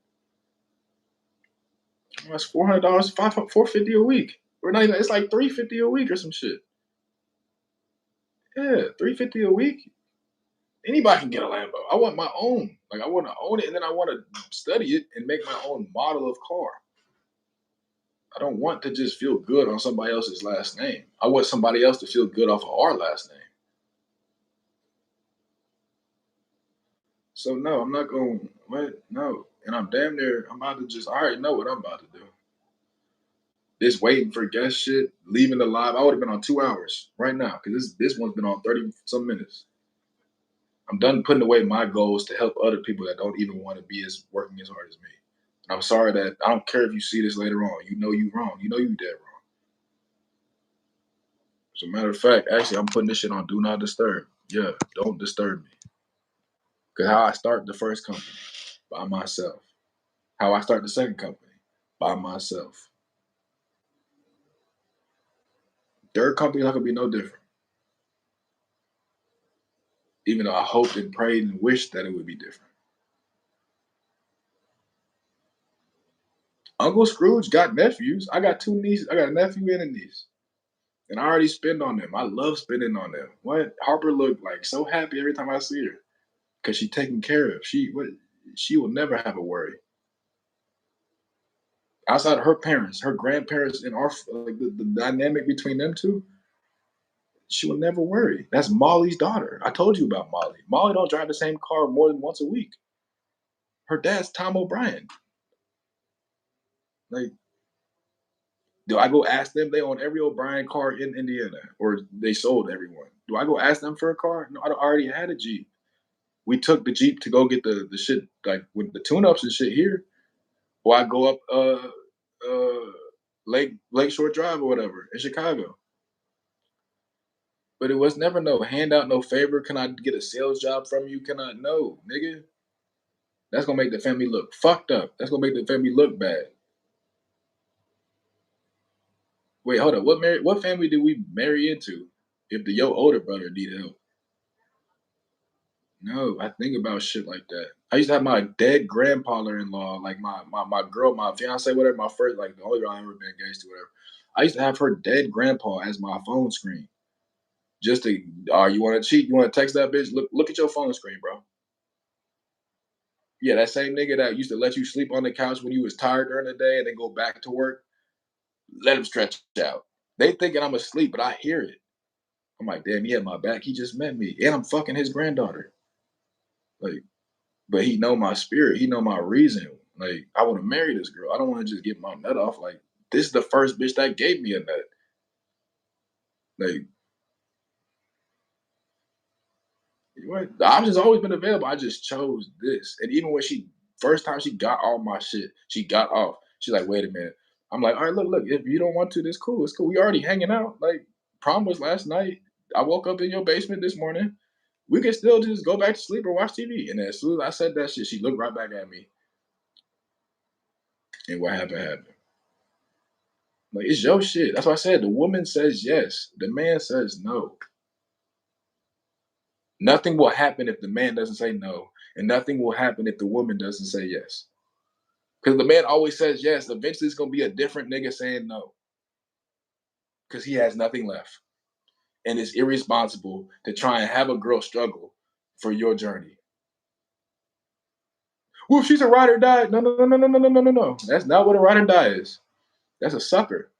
That's $400, $450 a week. We're not even, it's like $350 a week or some shit. Yeah, $350 a week. Anybody can get a Lambo. I want my own. Like, I want to own it and then I want to study it and make my own model of car. I don't want to just feel good on somebody else's last name. I want somebody else to feel good off of our last name. So no, I'm not going. What? No, and I'm damn near. I'm about to just. I already know what I'm about to do. This waiting for guest shit, leaving the live. I would have been on 2 hours right now because this one's been on 30 some minutes. I'm done putting away my goals to help other people that don't even want to be as working as hard as me. And I'm sorry that I don't care if you see this later on. You know you wrong. You know you dead wrong. As a matter of fact, actually, I'm putting this shit on Do Not Disturb. Yeah, don't disturb me. Because how I start the first company, by myself. How I start the second company, by myself. Third company, not gonna be no different. Even though I hoped and prayed and wished that it would be different. Uncle Scrooge got nephews. I got 2 nieces. I got a nephew and a niece. And I already spend on them. I love spending on them. What? Harper look like so happy every time I see her. Because she taken care of. She will never have a worry. Outside of her parents, her grandparents, and our like the dynamic between them two, she will never worry. That's Molly's daughter. I told you about Molly. Molly don't drive the same car more than once a week. Her dad's Tom O'Brien. Like, do I go ask them? They own every O'Brien car in Indiana, or they sold everyone. Do I go ask them for a car? No, I already had a Jeep. We took the Jeep to go get the shit like with the tune-ups and shit here. Or I go up Lakeshore Drive or whatever in Chicago. But it was never no handout, no favor. Can I get a sales job from you? Can I? No, nigga. That's gonna make the family look fucked up. That's gonna make the family look bad. Wait, hold up. What family did we marry into? If your older brother needed help? No, I think about shit like that. I used to have my dead grandfather-in-law, like my girl, my fiance, whatever, my first, like the only girl I ever been engaged to, whatever. I used to have her dead grandpa as my phone screen. Just to, you want to cheat? You want to text that bitch? Look at your phone screen, bro. Yeah, that same nigga that used to let you sleep on the couch when you was tired during the day and then go back to work. Let him stretch out. They thinking I'm asleep, but I hear it. I'm like, damn, he had my back. He just met me, and I'm fucking his granddaughter. Like, but he know my spirit. He know my reason. Like, I want to marry this girl. I don't want to just get my nut off. Like, this is the first bitch that gave me a nut. Like, what? The option's always been available. I just chose this. And even when first time she got all my shit, she got off. She's like, wait a minute. I'm like, all right, look, if you don't want to, this cool. It's cool. We already hanging out. Like, prom was last night. I woke up in your basement this morning. We can still just go back to sleep or watch TV. And as soon as I said that shit, she looked right back at me. And what happened. Like, it's your shit. That's why I said the woman says yes. The man says no. Nothing will happen if the man doesn't say no. And nothing will happen if the woman doesn't say yes. Because the man always says yes. Eventually, it's going to be a different nigga saying no. Because he has nothing left. And it's irresponsible to try and have a girl struggle for your journey. Well, if she's a ride or die. No. That's not what a ride or die is. That's a sucker.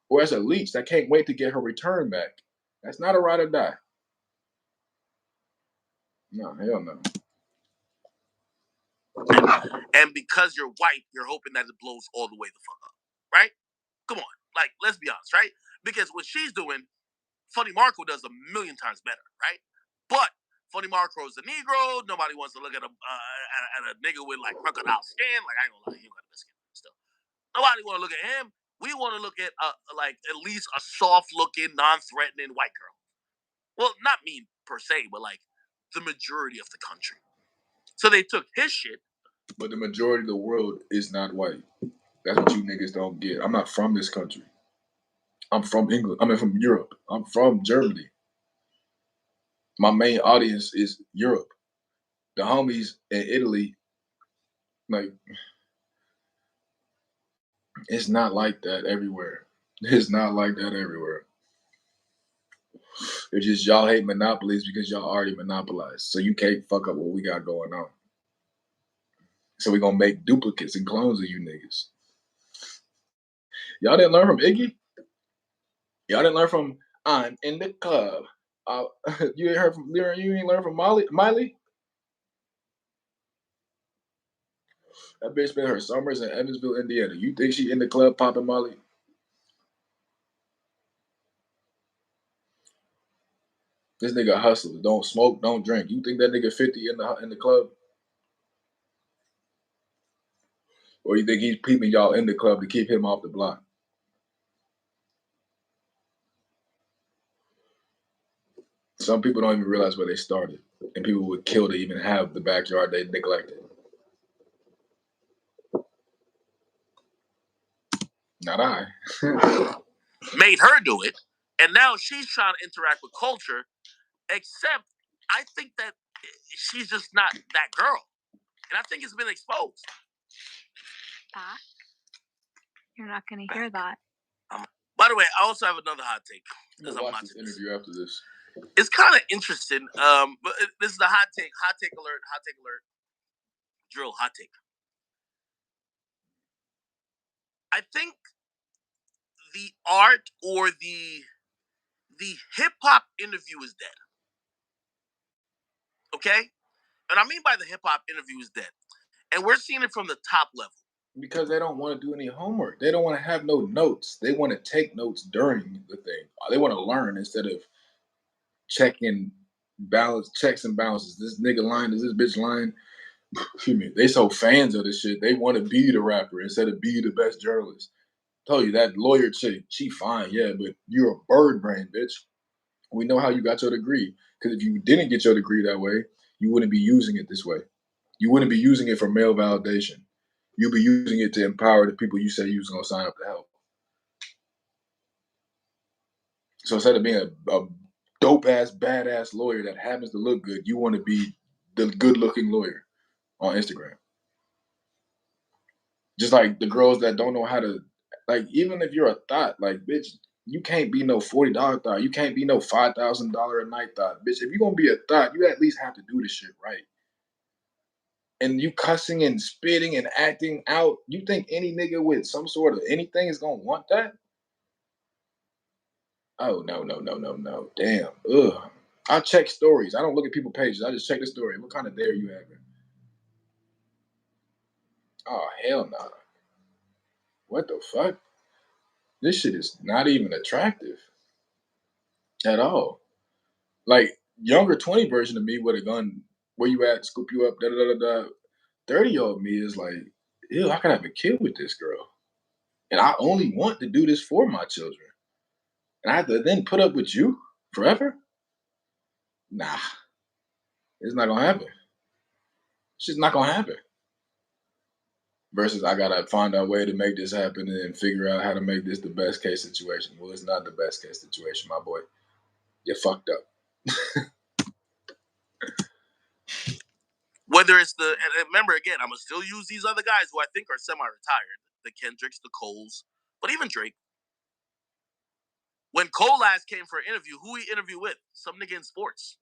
Or that's a leech that can't wait to get her return back. That's not a ride or die. No, hell no. And because you're white, you're hoping that it blows all the way the fuck up. Right? Come on. Like, let's be honest, right? Because what she's doing, Funny Marco does a million times better, right? But Funny Marco is a Negro. Nobody wants to look at a nigga with like crocodile skin. Like, I ain't gonna lie, he got the skin still. Nobody want to look at him. We want to look at like at least a soft-looking, non-threatening white girl. Well, not me per se, but like the majority of the country. So they took his shit. But the majority of the world is not white. That's what you niggas don't get. I'm not from this country. I'm from England. I'm from Europe. I'm from Germany. My main audience is Europe. The homies in Italy, like, it's not like that everywhere. It's not like that everywhere. It's just y'all hate monopolies because y'all already monopolized. So you can't fuck up what we got going on. So we're going to make duplicates and clones of you niggas. Y'all didn't learn from Iggy? Y'all didn't learn from I'm in the club. You ain't heard from you ain't learned from Miley? That bitch spent her summers in Evansville, Indiana. You think she in the club popping Molly? This nigga hustles. Don't smoke, don't drink. You think that nigga 50 in the club? Or you think he's peeping y'all in the club to keep him off the block? Some people don't even realize where they started. And people would kill to even have the backyard they neglected. Not I. Made her do it. And now she's trying to interact with culture. Except I think that she's just not that girl. And I think it's been exposed. You're not going to hear that. By the way, I also have another hot take. I'm gonna watch this interview after this. It's kind of interesting. But this is the hot take. Hot take alert. Hot take alert. Drill. Hot take. I think the art or the hip hop interview is dead. Okay? And I mean by the hip hop interview is dead. And we're seeing it from the top level. Because they don't want to do any homework. They don't want to have no notes. They want to take notes during the thing. They want to learn instead of checking checks and balances. This nigga lying, is this bitch lying? Excuse me. They so fans of this shit. They want to be the rapper instead of be the best journalist. Told you that lawyer chick, she fine, yeah, but you're a bird brain, bitch. We know how you got your degree. Because if you didn't get your degree that way, you wouldn't be using it this way. You wouldn't be using it for male validation. You'll be using it to empower the people you say you was gonna sign up to help. So instead of being a dope ass, badass lawyer that happens to look good, you want to be the good looking lawyer on Instagram. Just like the girls that don't know how to, like, even if you're a thought, like, bitch, you can't be no $40 thought. You can't be no $5,000 a night thought. Bitch, if you're gonna be a thought, you at least have to do this shit right. And you cussing and spitting and acting out, you think any nigga with some sort of anything is gonna want that? Oh, no. Damn. Ugh. I check stories. I don't look at people's pages. I just check the story. What kind of day are you having? Oh, hell no. What the fuck? This shit is not even attractive at all. Like, younger 20 version of me would have gone, where you at, scoop you up, da-da-da-da-da. 30-year-old me is like, ew, I could have a kid with this girl. And I only want to do this for my children. And I have to then put up with you forever? Nah. It's not gonna happen. It's just not gonna happen. Versus I gotta find a way to make this happen and then figure out how to make this the best case situation. Well, it's not the best case situation, my boy. You're fucked up. Whether it's and remember again, I'm gonna still use these other guys who I think are semi-retired, the Kendricks, the Coles, but even Drake. When Cole last came for an interview, who he interviewed with? Some nigga in sports.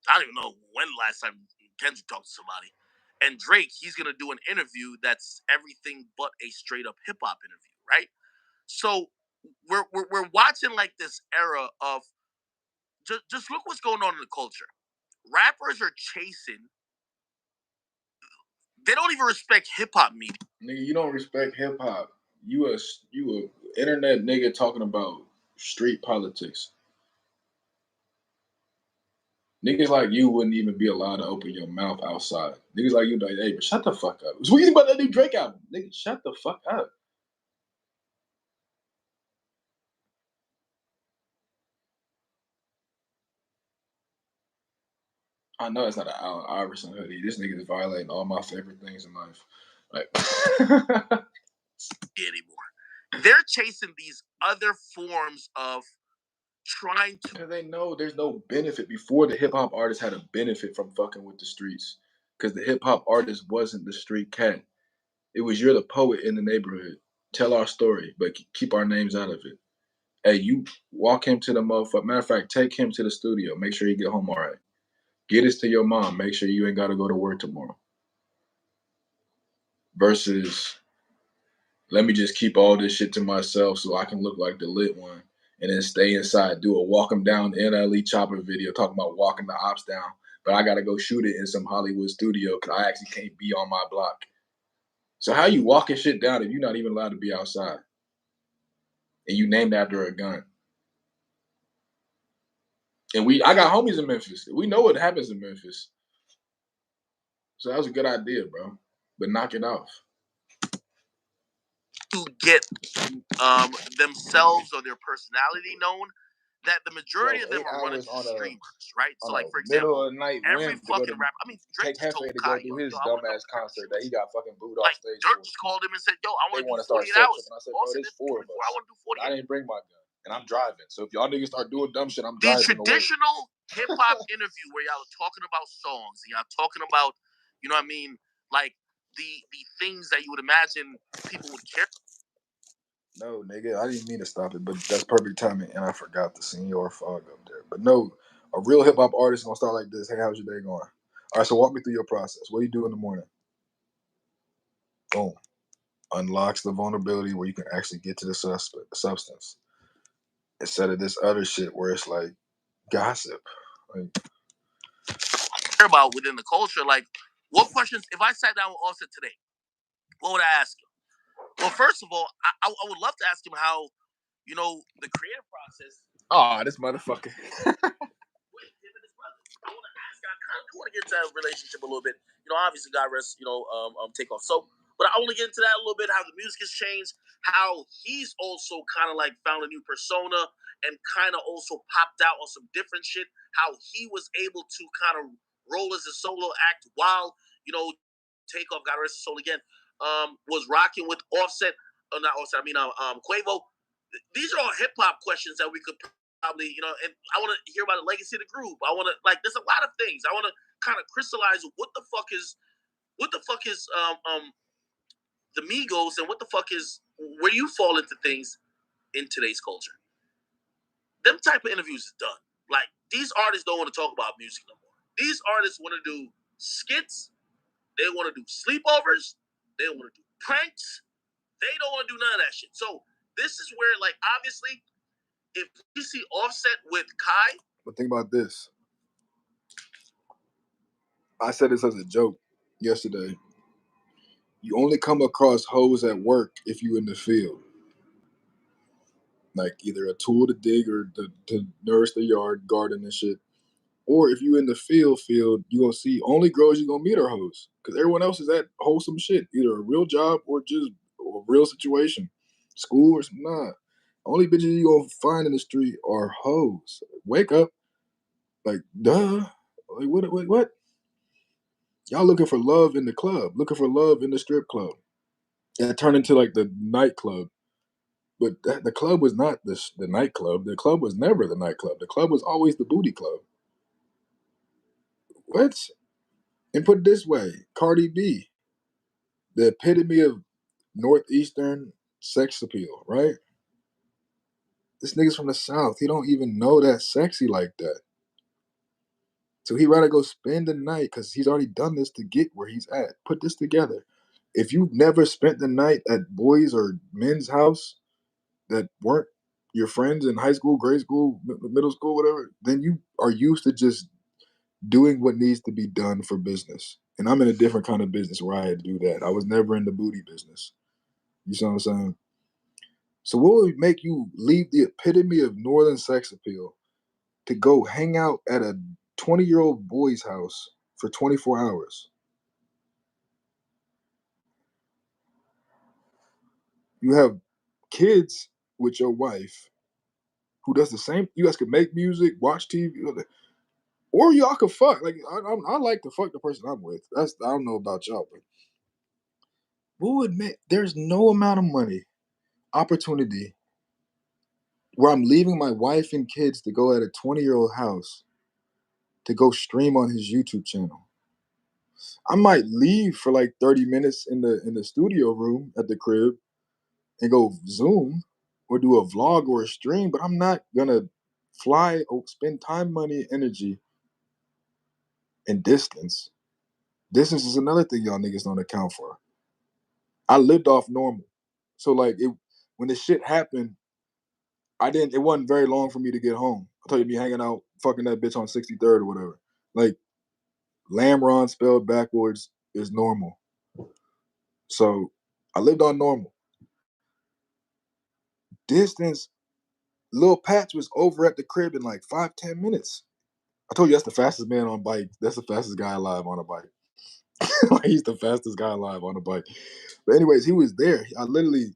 I don't even know when the last time Kendrick talked to somebody. And Drake, he's gonna do an interview that's everything but a straight up hip hop interview, right? So we're watching like this era of just look what's going on in the culture. Rappers are chasing. They don't even respect hip hop media. Nigga, you don't respect hip hop. You a internet nigga talking about street politics. Niggas like you wouldn't even be allowed to open your mouth outside. Niggas like you like, hey, but shut the fuck up. So what you think about that new Drake album? Nigga, shut the fuck up. I know it's not an Allen Iverson hoodie. This nigga is violating all my favorite things in life. Like anymore. They're chasing these other forms of trying to. Because they know there's no benefit. Before, the hip hop artist had a benefit from fucking with the streets. Because the hip hop artist wasn't the street cat. It was, you're the poet in the neighborhood. Tell our story, but keep our names out of it. Hey, you walk him to the motherfucker. Matter of fact, take him to the studio. Make sure you get home all right. Get this to your mom. Make sure you ain't got to go to work tomorrow. Versus, let me just keep all this shit to myself so I can look like the lit one and then stay inside, do a walk him down the NLE Chopper video talking about walking the ops down, but I got to go shoot it in some Hollywood studio because I actually can't be on my block. So how you walking shit down if you're not even allowed to be outside? And you named after a gun. And I got homies in Memphis. We know what happens in Memphis. So that was a good idea, bro. but knock it off. To get themselves or their personality known, that the majority of them are running to streamers, right? So, like, for example, middle of the night every fucking rapper. I mean, Drake just told Kai, to do his dumbass concert that he got fucking booed like, off stage. Dirk just called him and said, "Yo, I want to do 48 hours." I said, bro, there's 4 of us. I want to do 48. I didn't bring my gun, and I'm driving. So if y'all niggas start doing dumb shit, I'm The driving traditional hip hop interview where y'all are talking about songs and y'all talking about, you know what I mean, like the things that you would imagine people would care. No, nigga, I didn't mean to stop it, but that's perfect timing, and I forgot the Senior Fog up there. But no, a real hip hop artist gonna start like this. Hey, how's your day going? All right, so walk me through your process. What do you do in the morning? Boom. Unlocks the vulnerability where you can actually get to the substance instead of this other shit where it's like gossip. Like, care about within the culture. Like, what questions? If I sat down with Offset today, what would I ask him? Well, first of all, I would love to ask him how, you know, the creative process. Oh, this motherfucker. With him and his brother. I want to ask. I want to get into that relationship a little bit. You know, obviously, God rest. You know, take off. So, but I want to get into that a little bit. How the music has changed. How he's also kind of like found a new persona and kind of also popped out on some different shit. How he was able to kind of roll as a solo act while, you know, Takeoff, God rest his soul again, was rocking with Offset. Not Offset. I mean, Quavo. These are all hip hop questions that we could probably, you know, and I want to hear about the legacy of the group. I want to, like, there's a lot of things. I want to kind of crystallize what the fuck is the Migos and what the fuck is where you fall into things in today's culture. Them type of interviews is done. Like, these artists don't want to talk about music no more. These artists want to do skits. They want to do sleepovers. They want to do pranks. They don't want to do none of that shit. So this is where, like, obviously, if you see Offset with Kai. But think about this. I said this as a joke yesterday. You only come across hoes at work if you in the field. Like either a tool to dig or to nourish the yard, garden and shit. Or if you in the field, you gonna see only girls you gonna meet are hoes. Because everyone else is at wholesome shit. Either a real job or just a real situation. School or nah. Only bitches you gonna find in the street are hoes. Wake up. Like, duh. Like, what? Y'all looking for love in the club, looking for love in the strip club. And it turned into like the nightclub. But the club was not the nightclub. The club was never the nightclub. The club was always the booty club. What? And put it this way, Cardi B, the epitome of Northeastern sex appeal, right? This nigga's from the South. He don't even know that sexy like that. So he'd rather go spend the night because he's already done this to get where he's at. Put this together. If you've never spent the night at boys' or men's house that weren't your friends in high school, grade school, middle school, whatever, then you are used to just doing what needs to be done for business. And I'm in a different kind of business where I had to do that. I was never in the booty business. You see what I'm saying? So what would make you leave the epitome of northern sex appeal to go hang out at a 20-year-old boy's house for 24 hours? You have kids with your wife who does the same. You guys could make music, watch TV, or y'all could fuck. Like I like to fuck the person I'm with. I don't know about y'all, but we'll admit there's no amount of money, opportunity where I'm leaving my wife and kids to go at a 20-year-old house to go stream on his YouTube channel. I might leave for like 30 minutes in the studio room at the crib and go Zoom or do a vlog or a stream, but I'm not gonna fly or spend time, money, energy, and distance. Distance is another thing y'all niggas don't account for. I lived off normal. So like when this shit happened, it wasn't very long for me to get home. I told you me hanging out, fucking that bitch on 63rd or whatever. Like Lamron spelled backwards is normal. So I lived on normal. Distance, Lil Patch was over at the crib in like 5-10 minutes. I told you that's the fastest man on bike. That's the fastest guy alive on a bike. Like, he's the fastest guy alive on a bike. But anyways, he was there. I literally,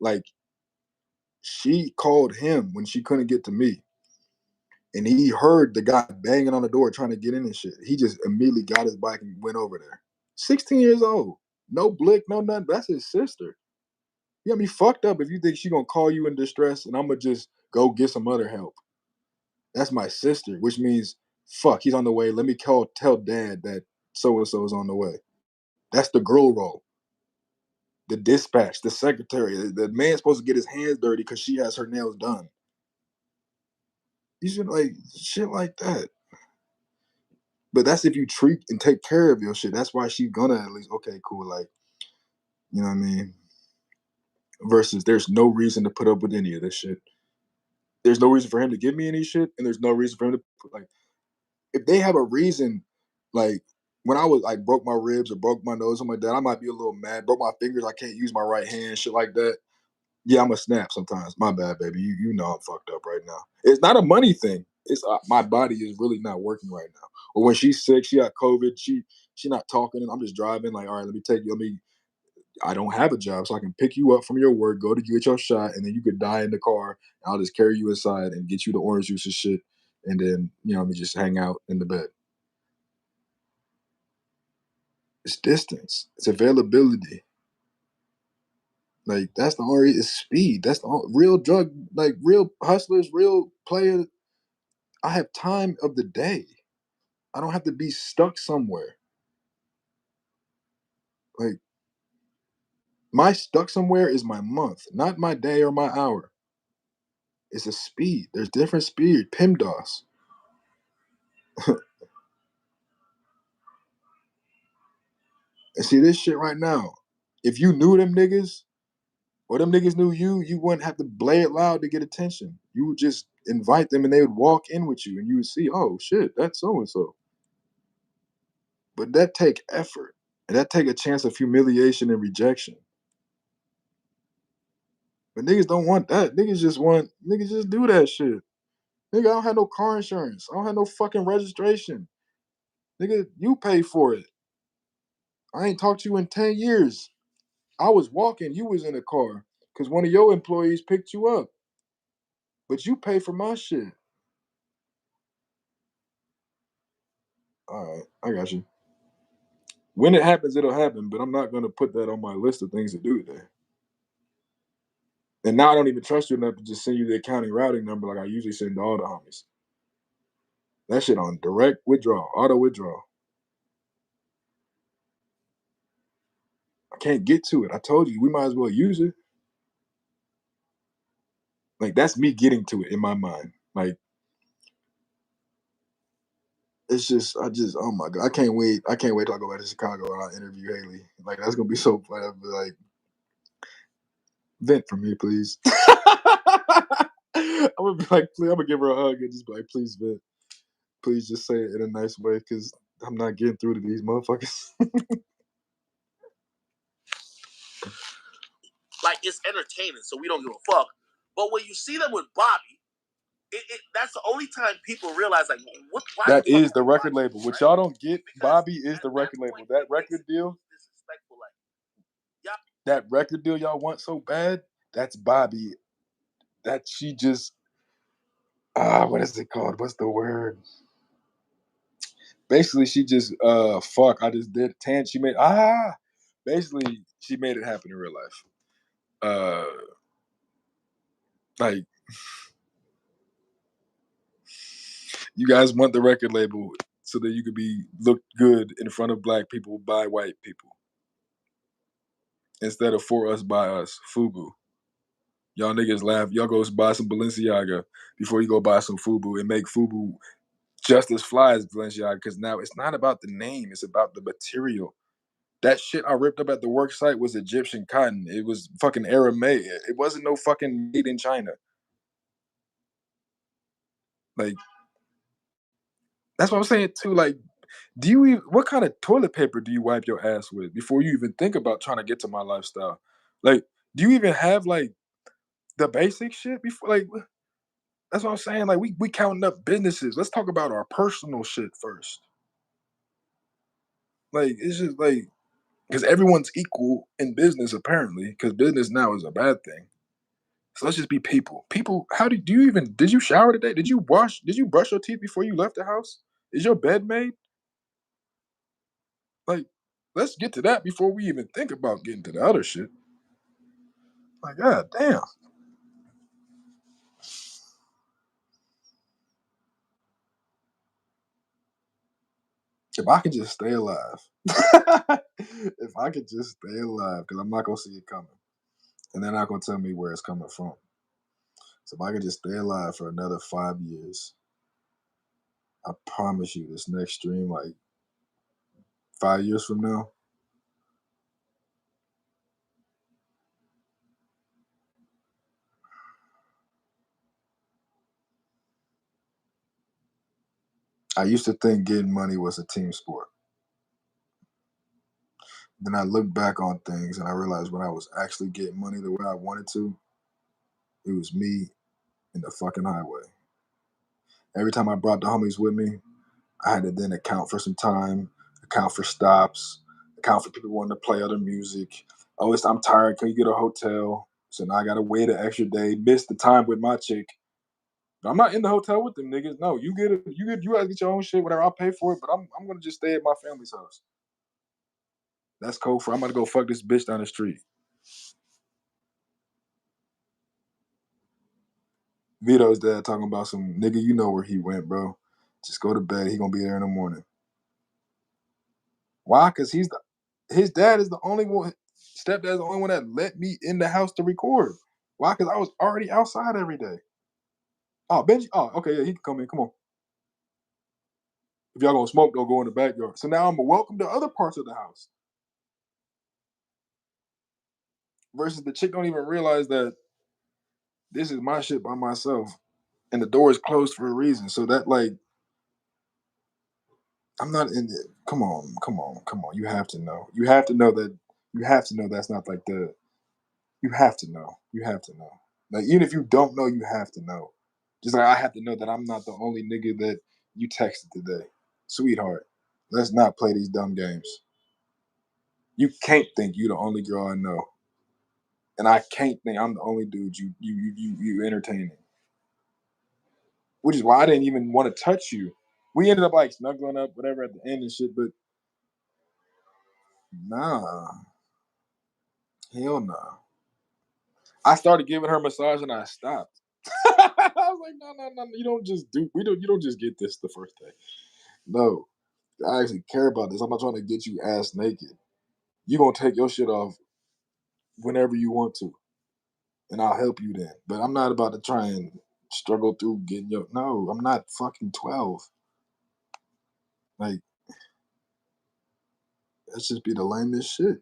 like, she called him when she couldn't get to me, and he heard the guy banging on the door trying to get in and shit. He just immediately got his bike and went over there. 16 years old, no blick, no nothing. That's his sister. You got me fucked up if you think she gonna call you in distress and I'm gonna just go get some other help. That's my sister, which means fuck, he's on the way. Let me tell dad that so and so is on the way. That's the girl role. The dispatch, the secretary, the man's supposed to get his hands dirty because she has her nails done. You should like shit like that. But that's if you treat and take care of your shit. That's why she's gonna at least okay, cool, like you know what I mean. Versus, there's no reason to put up with any of this shit. There's no reason for him to give me any shit, and there's no reason for him to like. If they have a reason, like when I was like broke my ribs or broke my nose, something like that, I might be a little mad. Broke my fingers, I can't use my right hand, shit like that. Yeah, I'm a snap sometimes. My bad, baby. You know I'm fucked up right now. It's not a money thing. It's my body is really not working right now. Or when she's sick, she got COVID. She not talking, and I'm just driving. Like, all right, let me take you. Let me. I don't have a job, so I can pick you up from your work, go to get your shot, and then you could die in the car. I'll just carry you inside and get you the orange juice and shit, and then let me just hang out in the bed. It's distance. It's availability. Like that's the only. It's speed. That's the real drug. Like real hustlers, real players. I have time of the day. I don't have to be stuck somewhere. Like my stuck somewhere is my month, not my day or my hour. It's a speed. There's different speed. PIMDOS. And see this shit right now. If you knew them niggas, or them niggas knew you, you wouldn't have to blay it loud to get attention. You would just invite them and they would walk in with you and you would see, oh shit, that's so and so. But that take effort. And that take a chance of humiliation and rejection. But niggas don't want that. Niggas just do that shit. Nigga, I don't have no car insurance. I don't have no fucking registration. Nigga, you pay for it. I ain't talked to you in 10 years. I was walking, you was in a car. Cause one of your employees picked you up. But you pay for my shit. All right, I got you. When it happens, it'll happen, but I'm not gonna put that on my list of things to do today. And now I don't even trust you enough to just send you the accounting routing number like I usually send to all the homies. That shit on direct withdrawal, auto withdrawal. I can't get to it. I told you we might as well use it. Like that's me getting to it in my mind. Like it's just, oh my god, I can't wait. I can't wait till I go back to Chicago and I interview Haley. Like that's gonna be so fun. I'll be like, vent for me, please. I'm gonna be like, please. I'm gonna give her a hug and just be like, please vent. Please just say it in a nice way because I'm not getting through to these motherfuckers. Like it's entertaining, so we don't give a fuck. But when you see them with Bobby, that's the only time people realize like what. Why That the fuck is the record Bobby, label. What right? y'all don't get, Because Bobby is at the record that label. point, That it makes record it deal, disrespectful. Like, yeah, that record deal y'all want so bad, that's Bobby. That she just what is it called? What's the word? Basically, she just fuck. I just did tan. She made basically she made it happen in real life. Like you guys want the record label so that you could be looked good in front of black people by white people instead of for us by us. FUBU. Y'all niggas laugh. Y'all go buy some Balenciaga before you go buy some FUBU and make FUBU just as fly as Balenciaga because now it's not about the name, it's about the material. That shit I ripped up at the work site was Egyptian cotton. It was fucking Aramaic. It wasn't no fucking made in China. Like, that's what I'm saying too. Like, what kind of toilet paper do you wipe your ass with before you even think about trying to get to my lifestyle? Like, do you even have like the basic shit before? Like, that's what I'm saying. Like, we counting up businesses. Let's talk about our personal shit first. Like, it's just like, because everyone's equal in business, apparently, because business now is a bad thing. So let's just be people. People, do you even, did you shower today? Did you brush your teeth before you left the house? Is your bed made? Like, let's get to that before we even think about getting to the other shit. Like, god damn. If I could just stay alive. If I could just stay alive, because I'm not gonna see it coming. And they're not gonna tell me where it's coming from. So if I could just stay alive for another 5 years, I promise you this next stream, like 5 years from now, I used to think getting money was a team sport. Then I look back on things and I realized when I was actually getting money the way I wanted to, it was me in the fucking highway. Every time I brought the homies with me, I had to then account for some time, account for stops, account for people wanting to play other music. Oh, I'm tired. Can you get a hotel? So now I gotta wait an extra day, miss the time with my chick. But I'm not in the hotel with them niggas. No, you guys get your own shit, whatever. I'll pay for it, but I'm gonna just stay at my family's house. That's code for I'm gonna go fuck this bitch down the street. Vito's dad talking about some nigga, you know where he went, bro. Just go to bed. He gonna be there in the morning. Why? Because his dad is the only one. Stepdad's the only one that let me in the house to record. Why? Because I was already outside every day. Oh, Benji. Oh, okay, yeah, he can come in. Come on. If y'all gonna smoke, don't go in the backyard. So now I'm welcome to other parts of the house. Versus the chick don't even realize that this is my shit by myself, and the door is closed for a reason. So that like, I'm not in it. Come on, come on, come on. You have to know. You have to know that. You have to know that's not like the. You have to know. You have to know. Like even if you don't know, you have to know. Just like I have to know that I'm not the only nigga that you texted today, sweetheart. Let's not play these dumb games. You can't think you the only girl I know, and I can't think I'm the only dude you entertaining. Which is why I didn't even want to touch you. We ended up like snuggling up, whatever, at the end and shit. But nah, hell nah. I started giving her a massage and I stopped. I was like, no, no, no, you don't just do. We don't. You don't just get this the first day. No, I actually care about this. I'm not trying to get you ass naked. You gonna take your shit off whenever you want to, and I'll help you then. But I'm not about to try and struggle through getting your. No, I'm not fucking 12. Like, let's just be the lamest shit.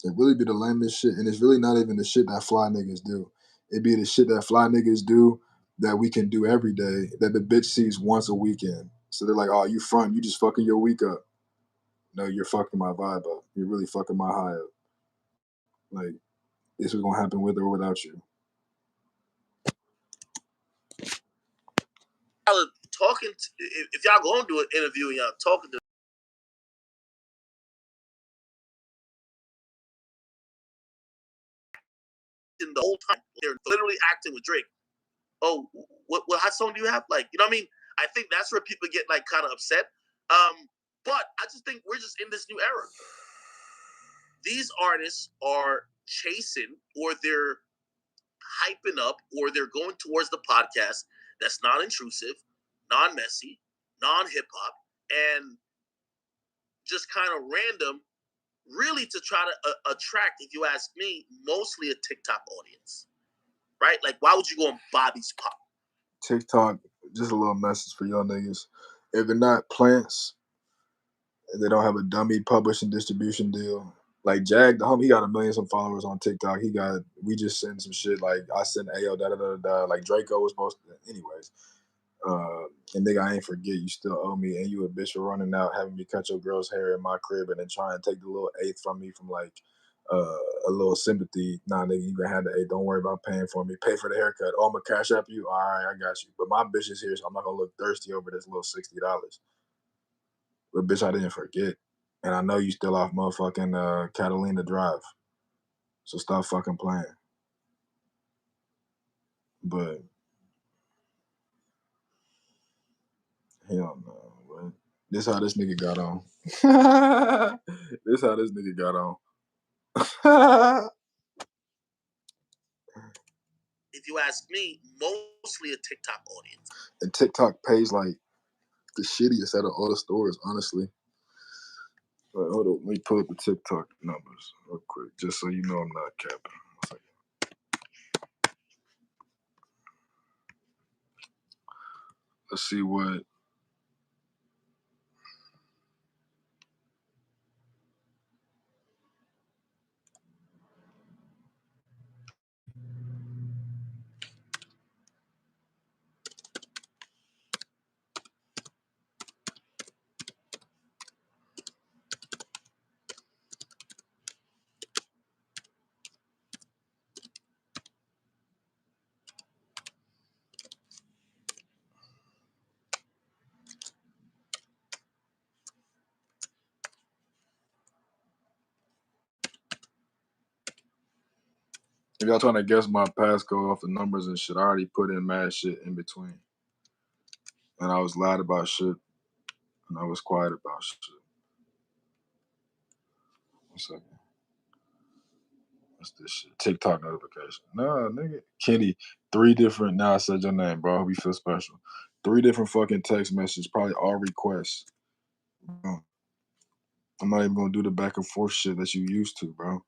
It really be the lamest shit, and it's really not even the shit that fly niggas do. It be the shit that fly niggas do that we can do every day that the bitch sees once a weekend. So they're like, "Oh, you front? You just fucking your week up." No, you're fucking my vibe up. You're really fucking my high up. Like this is gonna happen with or without you. Y'all talking if y'all gonna do an interview and y'all talking to the whole time, they're literally acting with Drake. Oh, what hot song do you have? Like, you know what I mean? I think that's where people get like kind of upset. But I just think we're just in this new era. These artists are chasing or they're hyping up or they're going towards the podcast that's non-intrusive, non-messy, non-hip hop, and just kind of random, really to try to attract, if you ask me, mostly a TikTok audience, right? Like, why would you go on Bobby's Pop? TikTok, just a little message for y'all niggas. If they're not plants and they don't have a dummy publishing distribution deal, like Jag, the homie, he got 1 million some followers on TikTok. We just send some shit like I sent Ayo da da da da. Like Draco was supposed to, anyways. And nigga, I ain't forget you still owe me, and you a bitch for running out, having me cut your girl's hair in my crib, and then try and take the little eighth from me from like a little sympathy. Nah, nigga, you gonna have the eighth. Don't worry about paying for me. Pay for the haircut. Oh, I'm gonna cash up you. All right, I got you. But my bitch is here, so I'm not gonna look thirsty over this little $60. But bitch, I didn't forget. And I know you still off motherfucking Catalina Drive. So stop fucking playing. But hell no, bro. This how this nigga got on. This how this nigga got on. If you ask me, mostly a TikTok audience. And TikTok pays like the shittiest out of all the stores, honestly. Hold on, let me pull up the TikTok numbers real quick, just so you know I'm not capping. Let's see what. If y'all trying to guess my passcode off the numbers and shit, I already put in mad shit in between. And I was loud about shit. And I was quiet about shit. 1 second. What's this shit? TikTok notification. Nah, nigga. Kenny, 3 different. Now I said your name, bro. I hope you feel special. 3 different fucking text messages, probably all requests. Bro. I'm not even gonna do the back and forth shit that you used to, bro.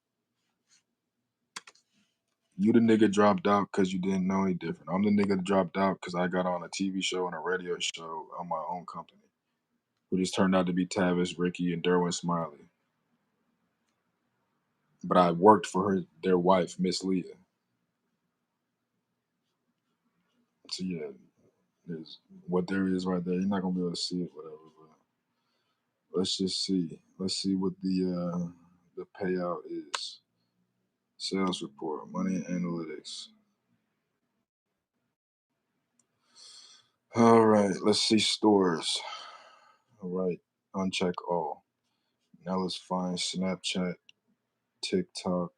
You the nigga dropped out because you didn't know any different. I'm the nigga that dropped out because I got on a TV show and a radio show on my own company, who just turned out to be Tavis, Ricky, and Derwin Smiley. But I worked for their wife, Miss Leah. So yeah, there's what there is right there. You're not gonna be able to see it, whatever. But let's just see. Let's see what the payout is. Sales report, money analytics. All right, let's see stores. All right, uncheck all. Now let's find Snapchat, TikTok.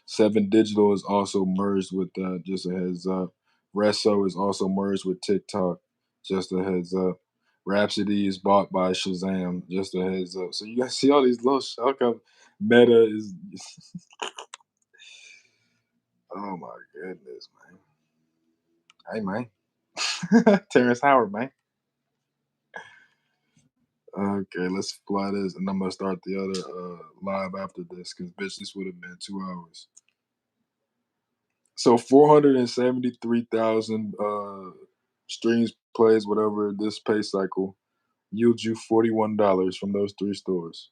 7 Digital is also merged with that. Just a heads up. Resso is also merged with TikTok. Just a heads up. Rhapsody is bought by Shazam. Just a heads up. So you guys see all these little shock up. Meta is. Oh my goodness, man. Hey, man. Terrence Howard, man. Okay, let's fly this, and I'm gonna start the other live after this, because bitch, this would have been 2 hours. So 473,000 streams, plays, whatever this pay cycle yields you $41 from those 3 stores.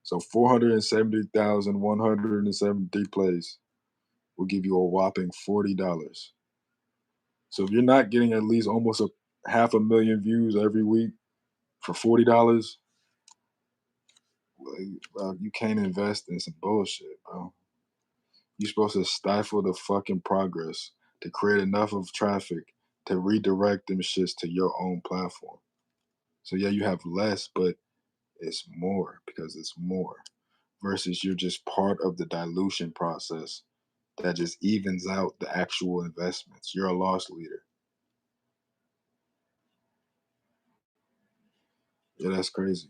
So 470,173 plays will give you a whopping $40. So if you're not getting at least almost a half a million views every week for $40, you can't invest in some bullshit, bro. You're supposed to stifle the fucking progress to create enough of traffic to redirect them shits to your own platform. So yeah, you have less, but it's more because it's more. Versus you're just part of the dilution process that just evens out the actual investments. You're a loss leader. Yeah, that's crazy.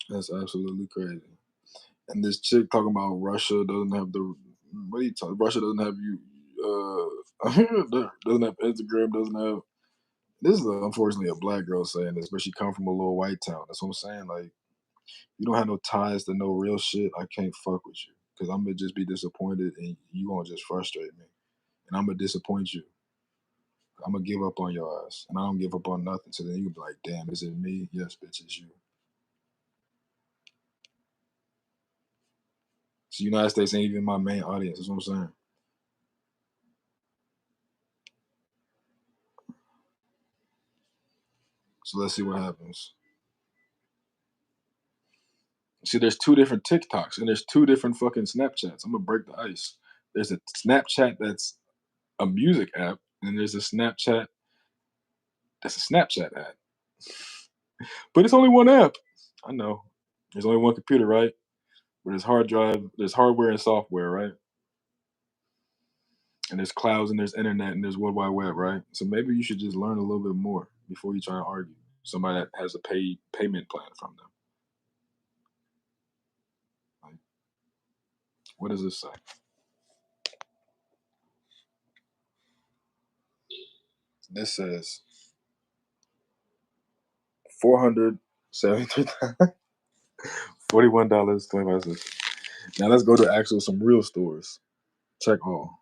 That's absolutely crazy. And this chick talking about Russia doesn't have the what are you talking? Russia doesn't have you doesn't have Instagram, doesn't have this is unfortunately a black girl saying this, but she come from a little white town. That's what I'm saying. Like, you don't have no ties to no real shit. I can't fuck with you because I'm gonna just be disappointed, and you gonna just frustrate me, and I'm gonna disappoint you. I'm gonna give up on your ass, and I don't give up on nothing. So then you be like, "Damn, is it me? Yes, bitch, it's you." So United States ain't even my main audience. That's what I'm saying. So let's see what happens. See, there's 2 different TikToks and there's 2 different fucking Snapchats. I'm gonna break the ice. There's a Snapchat that's a music app, and there's a Snapchat that's a Snapchat app. But it's only one app. I know. There's only one computer, right? But there's hard drive, there's hardware and software, right? And there's clouds and there's internet and there's World Wide Web, right? So maybe you should just learn a little bit more before you try to argue. Somebody that has a payment plan from them. Like, what does this say? This says $473, $41.25. Now let's go to actual some real stores. Check all.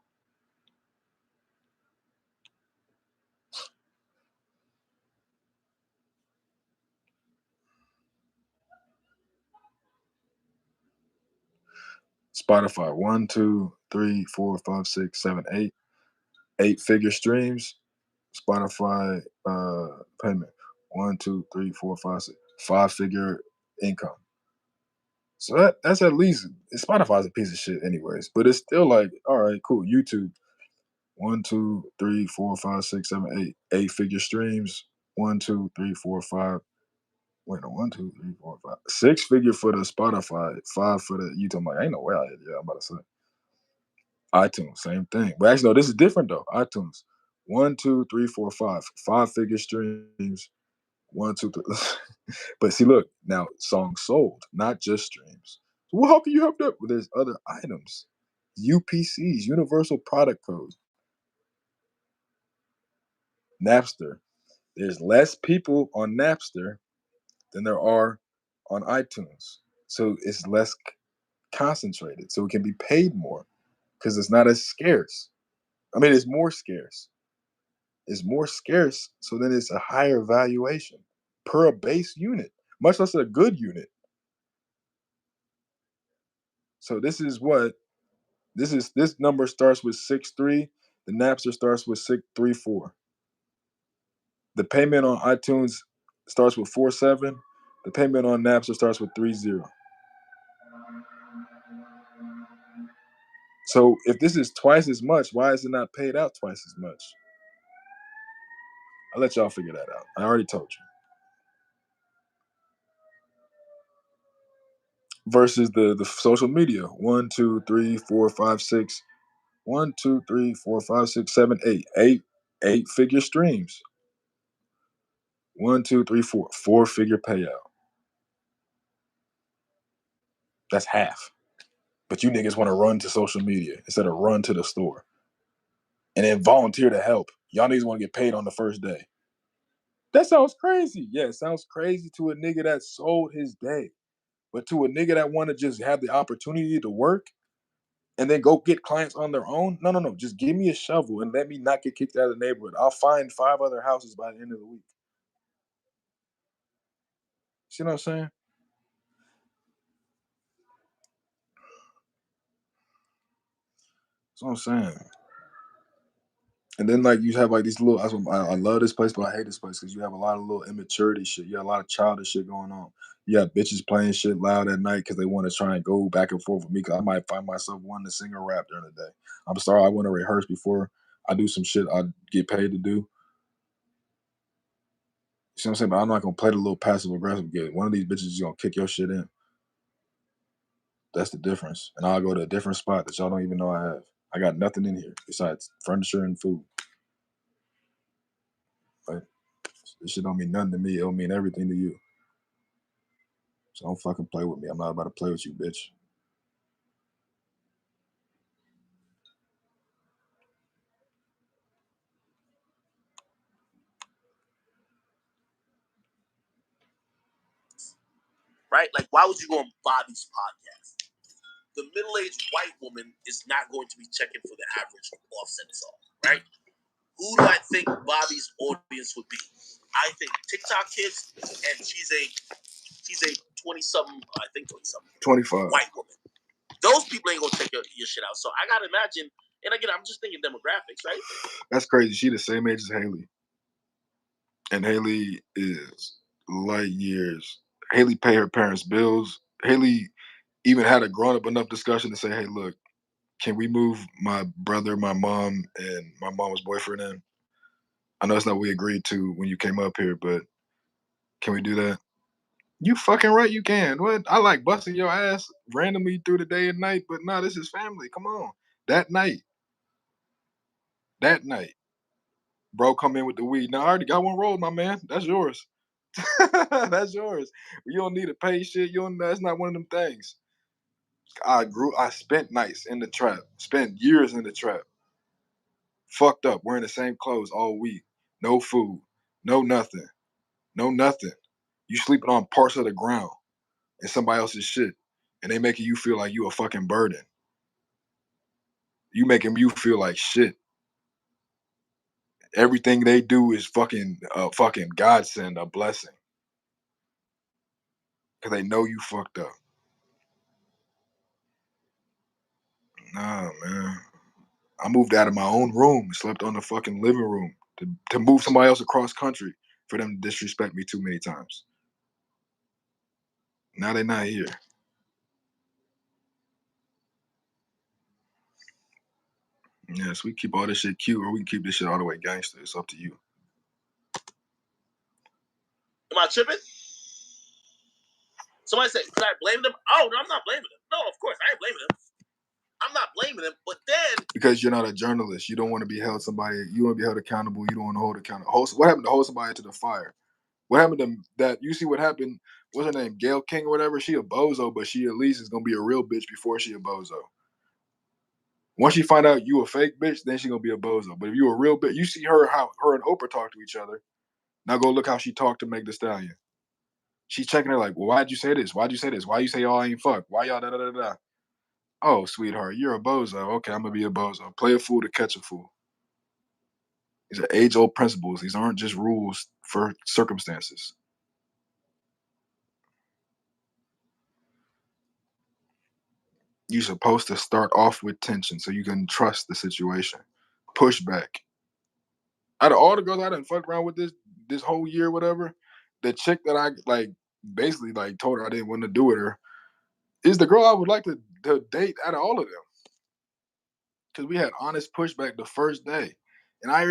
Spotify, 1, 2, 3, 4, 5, 6, 7, 8. 8-figure streams. Spotify payment. 1, 2, 3, 4, 5, 6. 5-figure income. So that's at least Spotify's a piece of shit anyways. But it's still like, all right, cool. YouTube. 1, 2, 3, 4, 5, 6, 7, 8. 8-figure streams. 1, 2, 3, 4, 5. Wait, no, 1, 2, 3, 4, 5. 6-figure for the Spotify, 5 for the YouTube. I'm like, ain't no way I'm about to say. iTunes, same thing. But actually, no, this is different though. iTunes. 1, 2, 3, 4, 5. 5-figure streams. 1, 2, 3. But see, look, now songs sold, not just streams. Well, how can you have that? Well, there's other items. UPCs, Universal Product Code. Napster. There's less people on Napster than there are on iTunes. So it's less concentrated. So it can be paid more because it's not as scarce. I mean, it's more scarce. It's more scarce, so then it's a higher valuation per a base unit, much less a good unit. So this number starts with 6.3. The Napster starts with 6.34. The payment on iTunes starts with 4.7. The payment on Napster starts with 3.0. So if this is twice as much, why is it not paid out twice as much? I'll let y'all figure that out. I already told you. Versus the social media. 1, 2, 3, 4, 5, 6. 1, 2, 3, 4, 5, 6, 7, 8. 8-figure streams. 1, 2, 3, 4. 4-figure payout. That's half. But you niggas want to run to social media instead of run to the store. And then volunteer to help. Y'all niggas want to get paid on the first day. That sounds crazy. Yeah, it sounds crazy to a nigga that sold his day. But to a nigga that want to just have the opportunity to work and then go get clients on their own, no. Just give me a shovel and let me not get kicked out of the neighborhood. I'll find 5 other houses by the end of the week. See what I'm saying? That's what I'm saying. And then like you have like these little, I love this place, but I hate this place because you have a lot of little immaturity shit. You have a lot of childish shit going on. You have bitches playing shit loud at night because they want to try and go back and forth with me. Because I might find myself wanting to sing or rap during the day. I'm sorry, I want to rehearse before I do some shit I get paid to do. You see what I'm saying? But I'm not gonna play the little passive aggressive game. One of these bitches is gonna kick your shit in. That's the difference. And I'll go to a different spot that y'all don't even know I have. I got nothing in here besides furniture and food. Like, this shit don't mean nothing to me. It'll mean everything to you. So don't fucking play with me. I'm not about to play with you, bitch. Right? Like, why would you go on Bobby's podcast? The middle-aged white woman is not going to be checking for the average Offset song, right? Who do I think Bobby's audience would be? I think TikTok kids, and she's a 20-something, I think 20-something, 25. white woman. Those people ain't gonna check your shit out. So I gotta imagine, and again, I'm just thinking demographics, right? That's crazy. She the same age as Haley. And Haley is light years. Haley pay her parents' bills. Haley even had a grown-up enough discussion to say, hey, look, can we move my brother, my mom, and my mom's boyfriend in? I know it's not what we agreed to when you came up here, but Can we do that? You fucking right, you can. What? I like busting your ass randomly through the day and night, but no, this is family. Come on. That night, that night, bro, come in with the weed. Now I already got one rolled, my man. That's yours. That's yours. You don't need to pay shit. You don't. That's not one of them things. I spent nights in the trap. Spent years in the trap. Fucked up, wearing the same clothes all week. No food. No nothing. No nothing. You sleeping on parts of the ground and somebody else's shit, and they making you feel like you a fucking burden. You making you feel like shit. Everything they do is fucking fucking godsend, a blessing, because they know you fucked up. Nah, man. I moved out of my own room and slept on the fucking living room to move somebody else across country for them to disrespect me too many times. Now they're not here. Yes, we keep all this shit cute, or we can keep this shit all the way gangster. It's up to you. Am I tripping? Somebody said, could I blame them? Oh, no, I'm not blaming them. No, of course, I ain't blaming them. I'm not blaming them, but then... Because you're not a journalist. You don't want to be held you want to be held accountable. You don't want to hold accountable. What happened to hold somebody to the fire? What happened to that? You see what happened? What's her name? Gail King or whatever? She a bozo, but she at least is going to be a real bitch before she a bozo. Once she find out you a fake bitch, then she going to be a bozo. But if you a real bitch, you see how her and Oprah talk to each other. Now go look how she talked to Meg Thee Stallion. She's checking her like, well, why'd you say this? Why'd you say this? Why you say y'all ain't fuck? Why y'all da da da da? Oh, sweetheart, you're a bozo. Okay, I'm gonna be a bozo. Play a fool to catch a fool. These are age-old principles. These aren't just rules for circumstances. You're supposed to start off with tension so you can trust the situation. Push back. Out of all the girls I done fucked around with this whole year, whatever, the chick that I like basically like told her I didn't want to do with her is the girl I would like to date out of all of them. Because we had honest pushback the first day. And I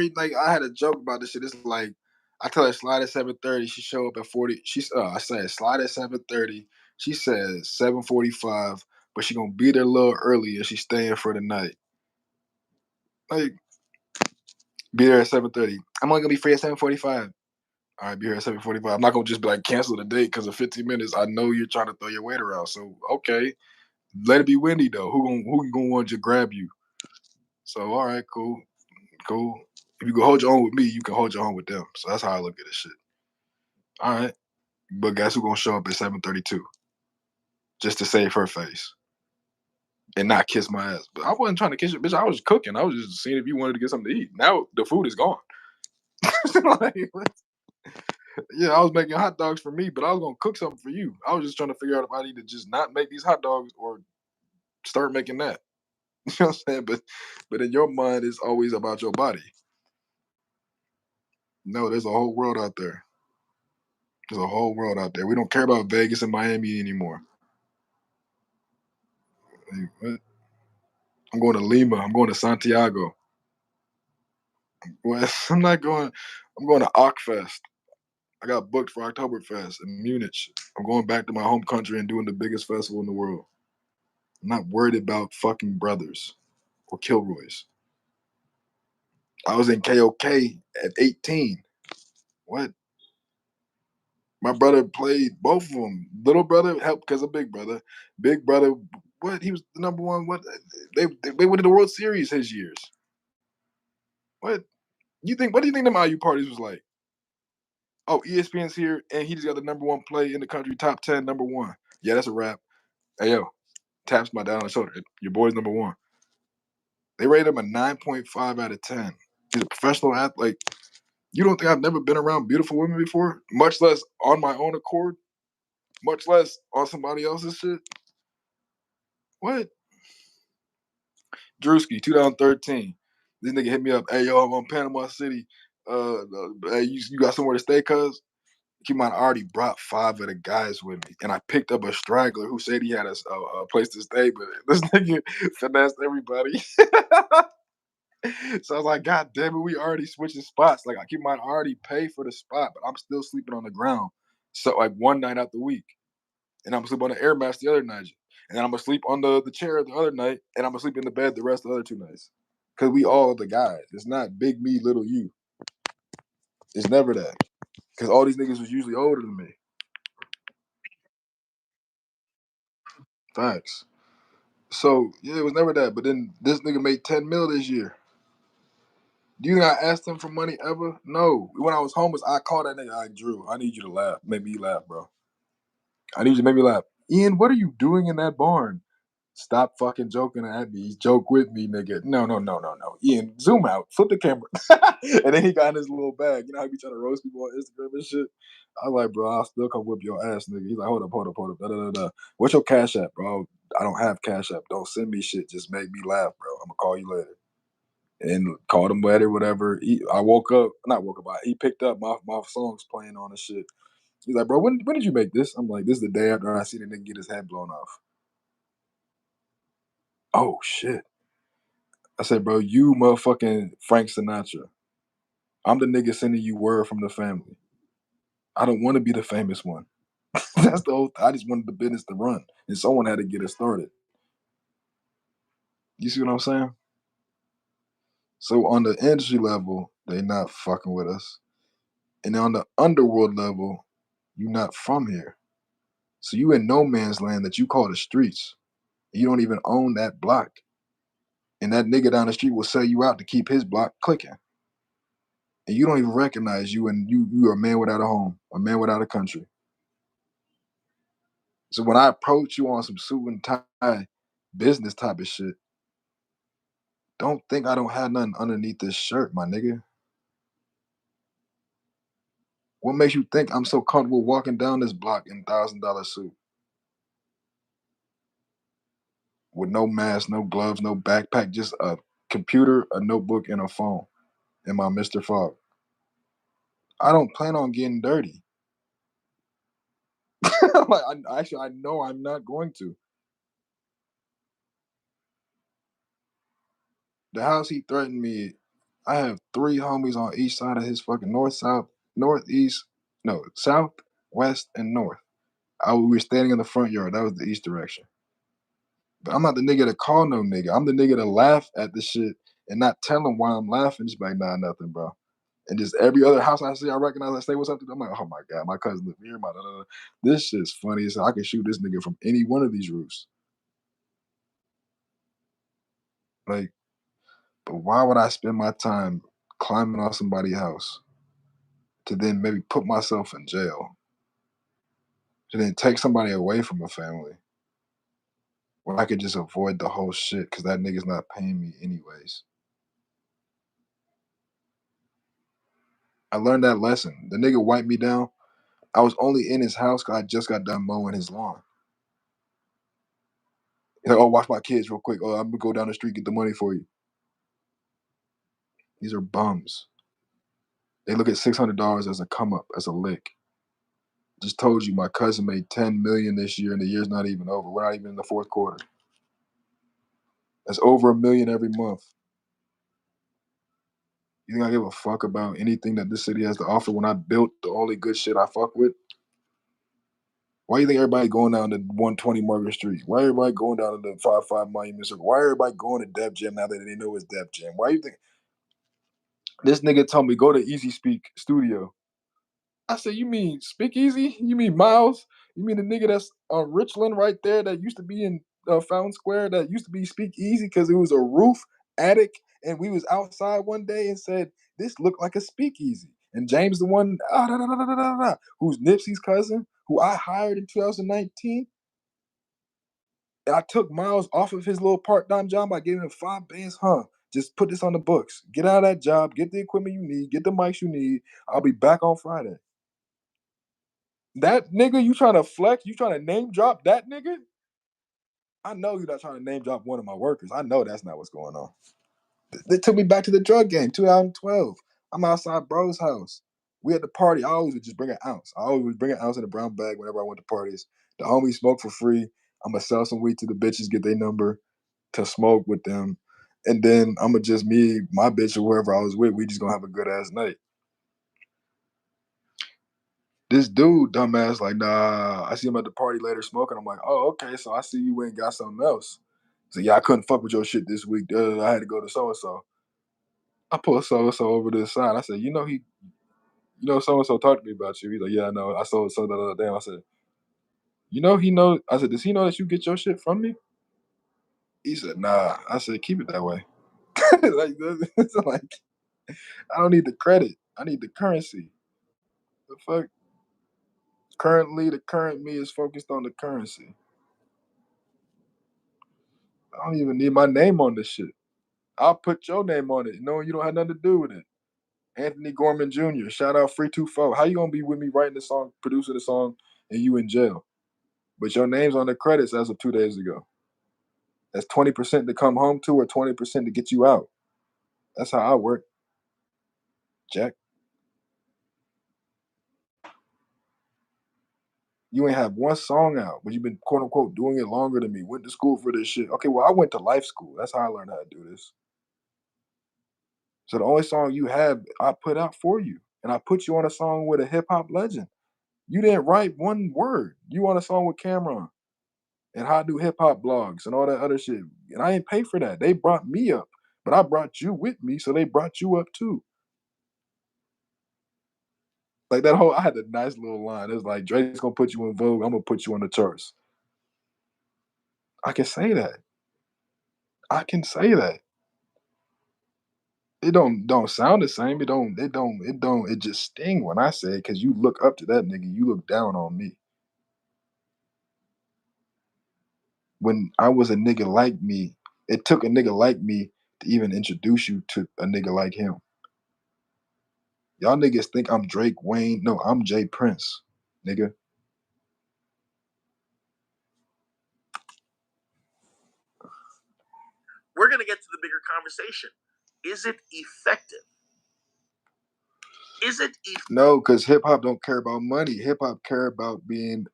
had a joke about this shit. It's like I tell her slide at 7:30, she show up at 40. I said slide at 7:30. She says 7:45, but she gonna be there a little early and she's staying for the night. Like, be there at 7:30. I'm only gonna be free at 7:45. All right, be here at 7:45. I'm not gonna just be like cancel the date because of 15 minutes. I know you're trying to throw your weight around. So okay, let it be windy though. Who gonna want to grab you? So all right, cool. If you can hold your own with me, you can hold your own with them. So that's how I look at this shit. All right, but guess who's gonna show up at 7:32 just to save her face and not kiss my ass? But I wasn't trying to kiss you, bitch. I was cooking. I was just seeing if you wanted to get something to eat. Now the food is gone. Like, yeah, I was making hot dogs for me, but I was gonna cook something for you. I was just trying to figure out if I need to just not make these hot dogs or start making that. You know what I'm saying? But in your mind, it's always about your body. No, there's a whole world out there. There's a whole world out there. We don't care about Vegas and Miami anymore. Like, what? I'm going to Lima. I'm going to Santiago. Well, I'm not going. I'm going to Ockfest. I got booked for Oktoberfest in Munich. I'm going back to my home country and doing the biggest festival in the world. I'm not worried about fucking brothers or Kilroys. I was in KOK at 18. What? My brother played both of them. Little brother helped because of big brother. Big brother, what? He was the number one. What? They went to the World Series his years. What? What do you think them IU parties was like? Oh, ESPN's here and he just got the number one play in the country, top 10, number one. Yeah, that's a wrap. Hey yo, taps my down on the shoulder. Your boy's number one. They rated him a 9.5 out of 10. He's a professional athlete. Like, you don't think I've never been around beautiful women before? Much less on my own accord? Much less on somebody else's shit? What? Drewski, 2013. This nigga hit me up. Hey, yo, I'm on Panama City. Hey, you got somewhere to stay, cuz? Keep in mind, I already brought 5 of the guys with me, and I picked up a straggler who said he had a place to stay, but this nigga finessed everybody. So I was like, God damn it, we already switching spots. Like, I keep in mind, I already paid for the spot, but I'm still sleeping on the ground So like one night out the week. And I'm gonna sleep on the air match the other night. And then I'm gonna sleep on the chair the other night, and I'm gonna sleep in the bed the rest of the other 2 nights. Cause we all the guys. It's not big me, little you. It's never that. Cause all these niggas was usually older than me. Facts. So yeah, it was never that. But then this nigga made 10 mil this year. Do you think I asked him for money ever? No. When I was homeless, I called that nigga. I Drew. I need you to laugh. Make me laugh, bro. I need you to make me laugh. Ian, what are you doing in that barn? Stop fucking joking at me. Joke with me, nigga. No. Ian, zoom out. Flip the camera. And then he got in his little bag. You know how he be trying to roast people on Instagram and shit? I was like, bro, I'll still come whip your ass, nigga. He's like, hold up. Da, da, da, da. What's your Cash App, bro? I don't have Cash App. Don't send me shit. Just make me laugh, bro. I'm gonna call you later. And called him later, whatever. I woke up, not woke up, he picked up my songs playing on and shit. He's like, bro, when did you make this? I'm like, this is the day after I seen the nigga get his head blown off. Oh shit. I said, bro, you motherfucking Frank Sinatra. I'm the nigga sending you word from the family. I don't want to be the famous one. That's the whole I just wanted the business to run. And someone had to get it started. You see what I'm saying? So on the industry level, they not fucking with us. And on the underworld level, you not from here. So you in no man's land that you call the streets. You don't even own that block. And that nigga down the street will sell you out to keep his block clicking. And you don't even recognize you, and you are a man without a home, a man without a country. So when I approach you on some suit and tie business type of shit, don't think I don't have nothing underneath this shirt, my nigga. What makes you think I'm so comfortable walking down this block in $1,000 suit with no mask, no gloves, no backpack, just a computer, a notebook, and a phone, and my Mr. Fogg? I don't plan on getting dirty. I'm like, I know I'm not going to. The house he threatened me, I have 3 homies on each side of his fucking north, south, northeast, no, south, west, and north. We were standing in the front yard. That was the east direction. But I'm not the nigga to call no nigga. I'm the nigga to laugh at the shit and not tell him why I'm laughing. Just be like, nah, nothing, bro. And just every other house I see, I recognize, I say what's up to them. I'm like, oh my God, my cousin live here. My da, da, da. This shit's funny. So I can shoot this nigga from any one of these roofs. Like, but why would I spend my time climbing on somebody's house to then maybe put myself in jail, to then take somebody away from a family when I could just avoid the whole shit because that nigga's not paying me anyways? I learned that lesson. The nigga wiped me down. I was only in his house because I just got done mowing his lawn. He's like, oh, watch my kids real quick. Oh, I'm gonna go down the street, get the money for you. These are bums. They look at $600 as a come up, as a lick. Just told you my cousin made 10 million this year and the year's not even over. We're not even in the fourth quarter. That's over $1 million every month. You think I give a fuck about anything that this city has to offer when I built the only good shit I fuck with? Why do you think everybody going down to 120 Margaret Street? Why everybody going down to the 55 Monument Circle? Why everybody going to Def Jam now that they know it's Def Jam? Why you think this nigga told me go to Easy Speak Studio? I said, you mean Speak Easy? You mean Miles? You mean the nigga that's on Richland right there that used to be in Fountain Square that used to be Speak Easy because it was a roof attic and we was outside one day and said this looked like a speakeasy. And James, the one who's Nipsey's cousin, who I hired in 2019, and I took Miles off of his little part-time job by giving him 5 bands. Just put this on the books. Get out of that job. Get the equipment you need. Get the mics you need. I'll be back on Friday. That nigga, you trying to flex? You trying to name drop that nigga? I know you're not trying to name drop one of my workers. I know that's not what's going on. They took me back to the drug game, 2012. I'm outside bro's house. We at the party. I always would just bring an ounce. I always would bring an ounce in a brown bag whenever I went to parties. The homies smoke for free. I'm gonna sell some weed to the bitches, get their number to smoke with them, and then I'm gonna just me, my bitch, or whoever I was with. We just gonna have a good ass night. This dude, dumbass, like, nah. I see him at the party later smoking. I'm like, oh, okay. So I see you went and got something else. So yeah, I couldn't fuck with your shit this week. I had to go to so and so. I pulled so and so over to the side. I said, so and so talked to me about you. He's like, yeah, I know. I saw so the other day. I said, he knows. I said, does he know that you get your shit from me? He said, nah. I said, keep it that way. Like, it's like, I don't need the credit. I need the currency. The fuck? Currently, the current me is focused on the currency. I don't even need my name on this shit. I'll put your name on it, knowing you don't have nothing to do with it. Anthony Gorman Jr. Shout out Free 24. How you gonna be with me writing the song, producing the song, and you in jail? But your name's on the credits as of 2 days ago. That's 20% to come home to, or 20% to get you out. That's how I work, Jack. You ain't have one song out, but you've been quote unquote doing it longer than me. Went to school for this shit. Okay, well, I went to life school. That's how I learned how to do this. So the only song you have, I put out for you. And I put you on a song with a hip hop legend. You didn't write one word. You on a song with Cameron and how I do hip hop blogs and all that other shit. And I ain't pay for that. They brought me up, but I brought you with me, so they brought you up too. Like that whole, I had a nice little line. It was like, Drake's gonna put you in Vogue. I'm gonna put you on the charts. I can say that. I can say that. It don't sound the same. It just sting when I say it because you look up to that nigga. You look down on me. When I was a nigga like me, it took a nigga like me to even introduce you to a nigga like him. Y'all niggas think I'm Drake Wayne. No, I'm Jay Prince, nigga. We're gonna get to the bigger conversation. Is it effective? Is it No, because hip hop don't care about money. Hip hop care about being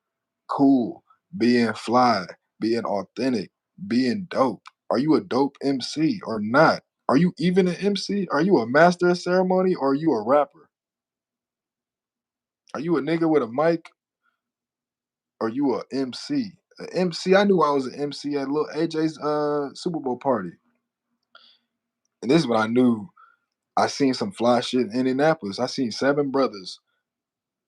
cool, being fly, being authentic, being dope. Are you a dope MC or not? Are you even an MC? Are you a master of ceremony or are you a rapper? Are you a nigga with a mic or you a MC? An MC, I knew I was an MC at Lil AJ's Super Bowl party. And this is when I knew I seen some fly shit in Indianapolis. I seen 7 brothers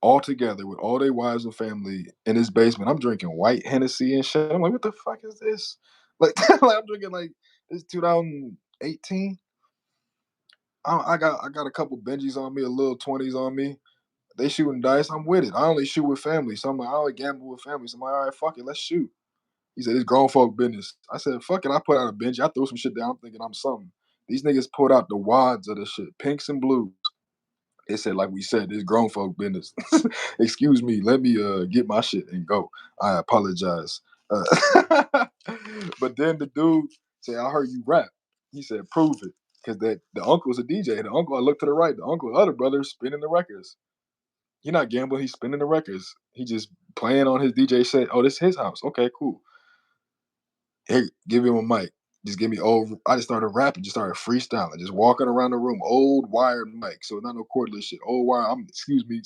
all together with all their wives and family in his basement. I'm drinking white Hennessy and shit. I'm like, what the fuck is this? Like, like I'm drinking like this 2018. I got a couple Benjis on me, a little 20s on me. They shooting dice. I'm with it. I only shoot with family. So I'm like, I only gamble with family. So I'm like, all right, fuck it, let's shoot. He said, it's grown folk business. I said, fuck it. I put out a Benji. I threw some shit down. I'm thinking I'm something. These niggas pulled out the wads of the shit, pinks and blues. It said, like we said, this grown folk business. Excuse me, let me get my shit and go. I apologize. But then the dude said, I heard you rap. He said, prove it. Because the uncle's a DJ. The uncle, I looked to the right, the uncle, the other brother spinning the records. He not gambling, he's spinning the records. He just playing on his DJ set. Oh, this is his house. Okay, cool. Here, give him a mic. Just give me old. I just started rapping, just started freestyling, just walking around the room. Old wired mic, so not no cordless shit. Old wire. Excuse me.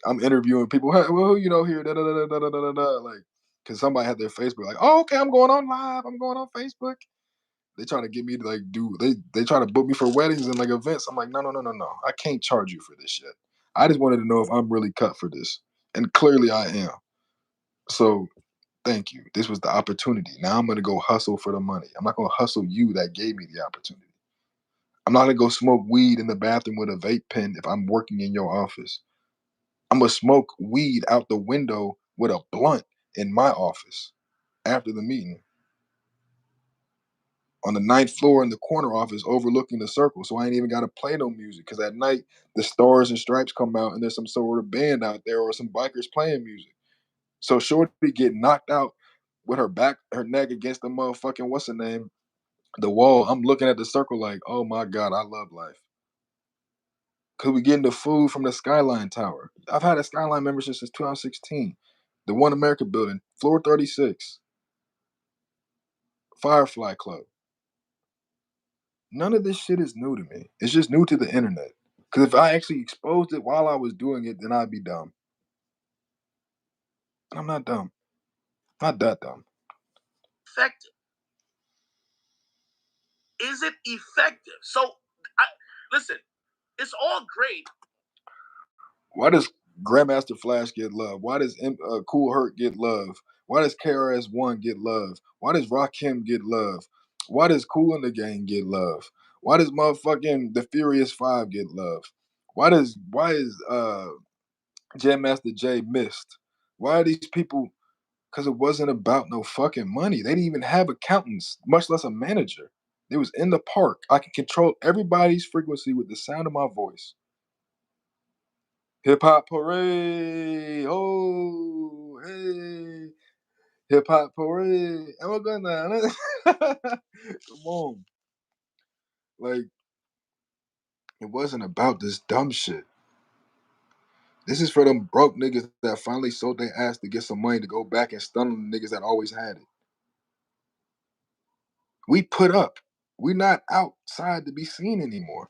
I'm interviewing people. Hey, well, who you know here? Da, da, da, da, da, da, da, da. Like, cause somebody had their Facebook. Like, oh, okay, I'm going on live. I'm going on Facebook. They trying to get me to like do. They try to book me for weddings and like events. I'm like, no. I can't charge you for this shit. I just wanted to know if I'm really cut for this, and clearly I am. So thank you. This was the opportunity. Now I'm gonna go hustle for the money. I'm not gonna hustle you that gave me the opportunity. I'm not gonna go smoke weed in the bathroom with a vape pen if I'm working in your office. I'm gonna smoke weed out the window with a blunt in my office after the meeting on the 9th floor in the corner office overlooking the circle. So I ain't even gotta play no music because at night the stars and stripes come out and there's some sort of band out there or some bikers playing music. So Shorty get knocked out with her neck against the motherfucking what's the name, the wall. I'm looking at the circle like, oh my god, I love life. Cause we getting the food from the Skyline Tower. I've had a Skyline membership since 2016. The One America building, floor 36, Firefly Club. None of this shit is new to me. It's just new to the internet. Cause if I actually exposed it while I was doing it, then I'd be dumb. And I'm not dumb. Not that dumb. Effective. Is it effective? So, listen, it's all great. Why does Grandmaster Flash get love? Why does Cool Herc get love? Why does KRS-One get love? Why does Rakim get love? Why does Cool in the Gang get love? Why does motherfucking the Furious Five get love? Why is Jam Master Jay missed? Why are these people? Because it wasn't about no fucking money. They didn't even have accountants, much less a manager. It was in the park. I can control everybody's frequency with the sound of my voice. Hip hop parade, oh hey, hip hop parade. And we're gonna come on. Like, it wasn't about this dumb shit. This is for them broke niggas that finally sold their ass to get some money to go back and stun on the niggas that always had it. We put up. We're not outside to be seen anymore.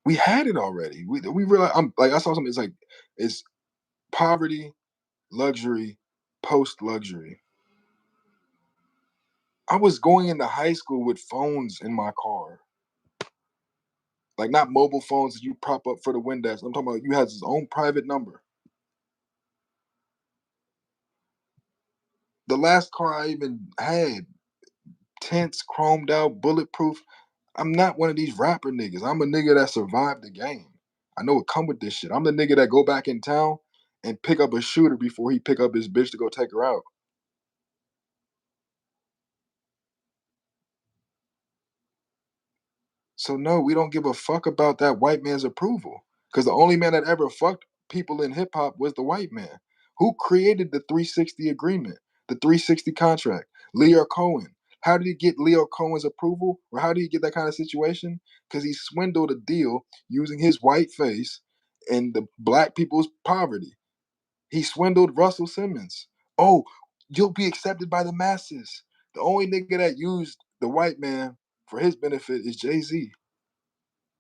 We had it already. We realized I'm like I saw something. It's poverty, luxury, post luxury. I was going into high school with phones in my car. Like, not mobile phones that you prop up for the windows. I'm talking about you had his own private number. The last car I even had, tints, chromed out, bulletproof. I'm not one of these rapper niggas. I'm a nigga that survived the game. I know it come with this shit. I'm the nigga that go back in town and pick up a shooter before he pick up his bitch to go take her out. So no, we don't give a fuck about that white man's approval. Because the only man that ever fucked people in hip hop was the white man. Who created the 360 agreement, the 360 contract? Leo Cohen. How did he get Leo Cohen's approval? Or how did he get that kind of situation? Because he swindled a deal using his white face and the black people's poverty. He swindled Russell Simmons. Oh, you'll be accepted by the masses. The only nigga that used the white man for his benefit is Jay-Z.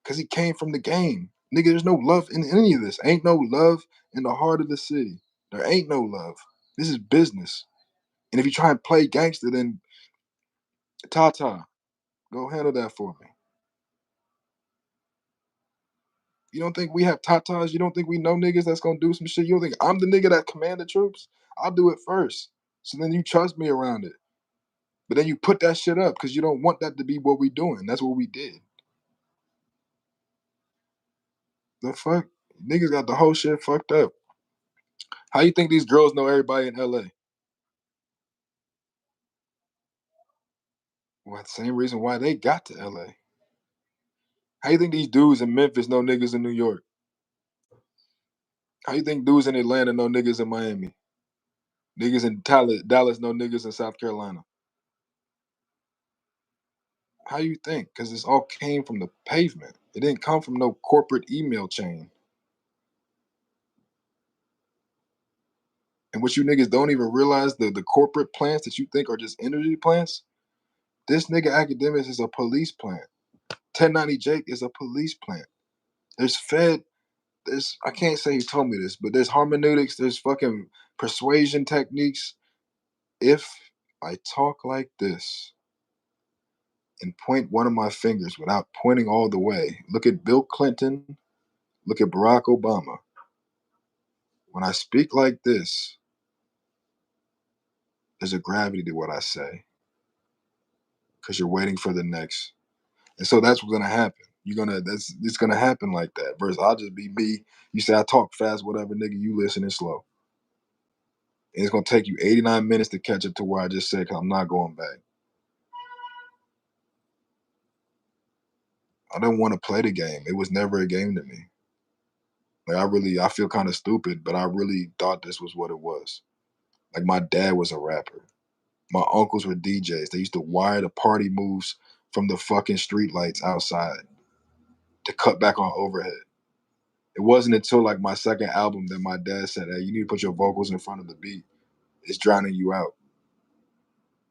Because he came from the game. Nigga, there's no love in any of this. Ain't no love in the heart of the city. There ain't no love. This is business. And if you try and play gangster, then Tata, go handle that for me. You don't think we have tatas? You don't think we know niggas that's gonna do some shit? You don't think I'm the nigga that command the troops? I'll do it first. So then you trust me around it. But then you put that shit up because you don't want that to be what we doing. That's what we did. The fuck? Niggas got the whole shit fucked up. How you think these girls know everybody in LA? Well, the same reason why they got to LA. How you think these dudes in Memphis know niggas in New York? How you think dudes in Atlanta know niggas in Miami? Niggas in Dallas know niggas in South Carolina. How you think? Because this all came from the pavement. It didn't come from no corporate email chain. And what you niggas don't even realize, the corporate plants that you think are just energy plants, this nigga Academics is a police plant. 1090 Jake is a police plant. There's Fed, there's, I can't say he told me this, but there's hermeneutics, there's fucking persuasion techniques. If I talk like this and point one of my fingers without pointing all the way, look at Bill Clinton, look at Barack Obama. When I speak like this, there's a gravity to what I say because you're waiting for the next. And so that's what's gonna happen. It's gonna happen like that. Versus I'll just be me. You say I talk fast, whatever, nigga, you listening slow. And it's gonna take you 89 minutes to catch up to where I just said because I'm not going back. I don't want to play the game. It was never a game to me. Like I feel kind of stupid, but I really thought this was what it was. Like my dad was a rapper. My uncles were DJs. They used to wire the party moves from the fucking street lights outside to cut back on overhead. It wasn't until like my second album that my dad said, "Hey, you need to put your vocals in front of the beat. It's drowning you out."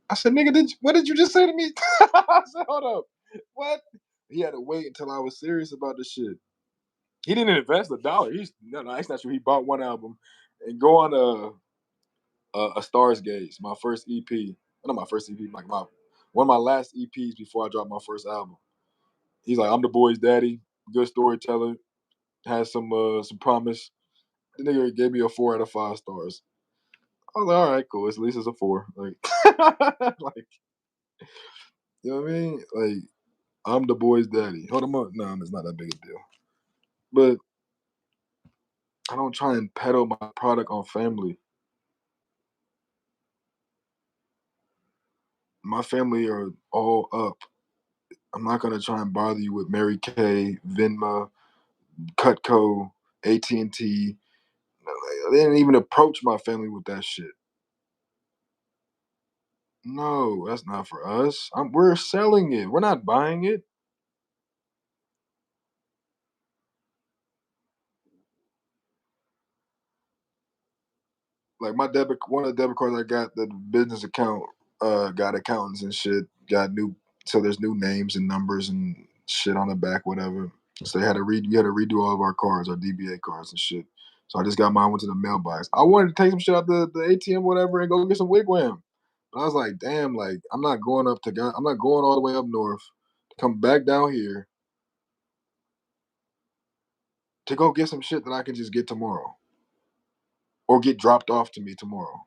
I said, "Nigga, what did you just say to me?" I said, "Hold up, what?" He had to wait until I was serious about the shit. He didn't invest $1. No, that's not true. He bought one album and go on a Stars Gauge, my first EP. Not my first EP, like one of my last EPs before I dropped my first album. He's like, I'm the boy's daddy, good storyteller, has some promise. The nigga gave me a 4 out of 5 stars. I was like, all right, cool. At least it's a 4. Like, like, you know what I mean? Like, I'm the boy's daddy. Hold him up. No, it's not that big a deal. But I don't try and peddle my product on family. My family are all up. I'm not gonna try and bother you with Mary Kay, Venmo, Cutco, AT&T. They didn't even approach my family with that shit. No, that's not for us. We're selling it. We're not buying it. Like one of the debit cards I got, the business account, got accountants and shit. Got so there's new names and numbers and shit on the back, whatever. So you had to redo all of our cards, our DBA cards and shit. So I just got mine, went to the mailbox. I wanted to take some shit out the ATM, whatever, and go get some wigwam. But I was like, damn, like I'm not going all the way up north to come back down here to go get some shit that I can just get tomorrow or get dropped off to me tomorrow.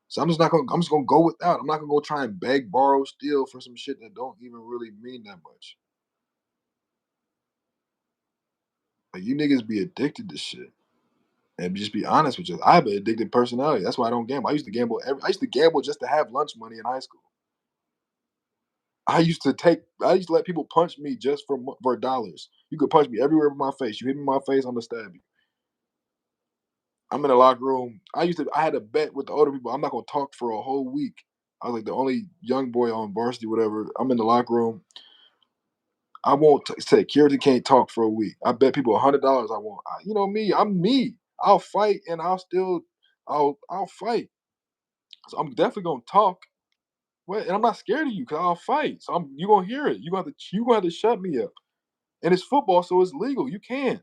So I'm just gonna go without. I'm not gonna go try and beg, borrow, steal for some shit that don't even really mean that much. Like you niggas be addicted to shit. And just be honest with you. I have an addicted personality. That's why I don't gamble. I used to gamble just to have lunch money in high school. I used to let people punch me just for dollars. You could punch me everywhere with my face. You hit me in my face, I'm gonna stab you. I'm in the locker room. I had a bet with the older people. I'm not gonna talk for a whole week. I was like the only young boy on varsity, whatever. I'm in the locker room. I won't say Kierton can't talk for a week. I bet people $100 I won't. You know me, I'm me. I'll fight and I'll fight. So I'm definitely gonna talk. Well, and I'm not scared of you because I'll fight. So you gonna hear it. You gonna have to shut me up. And it's football, so it's legal. You can.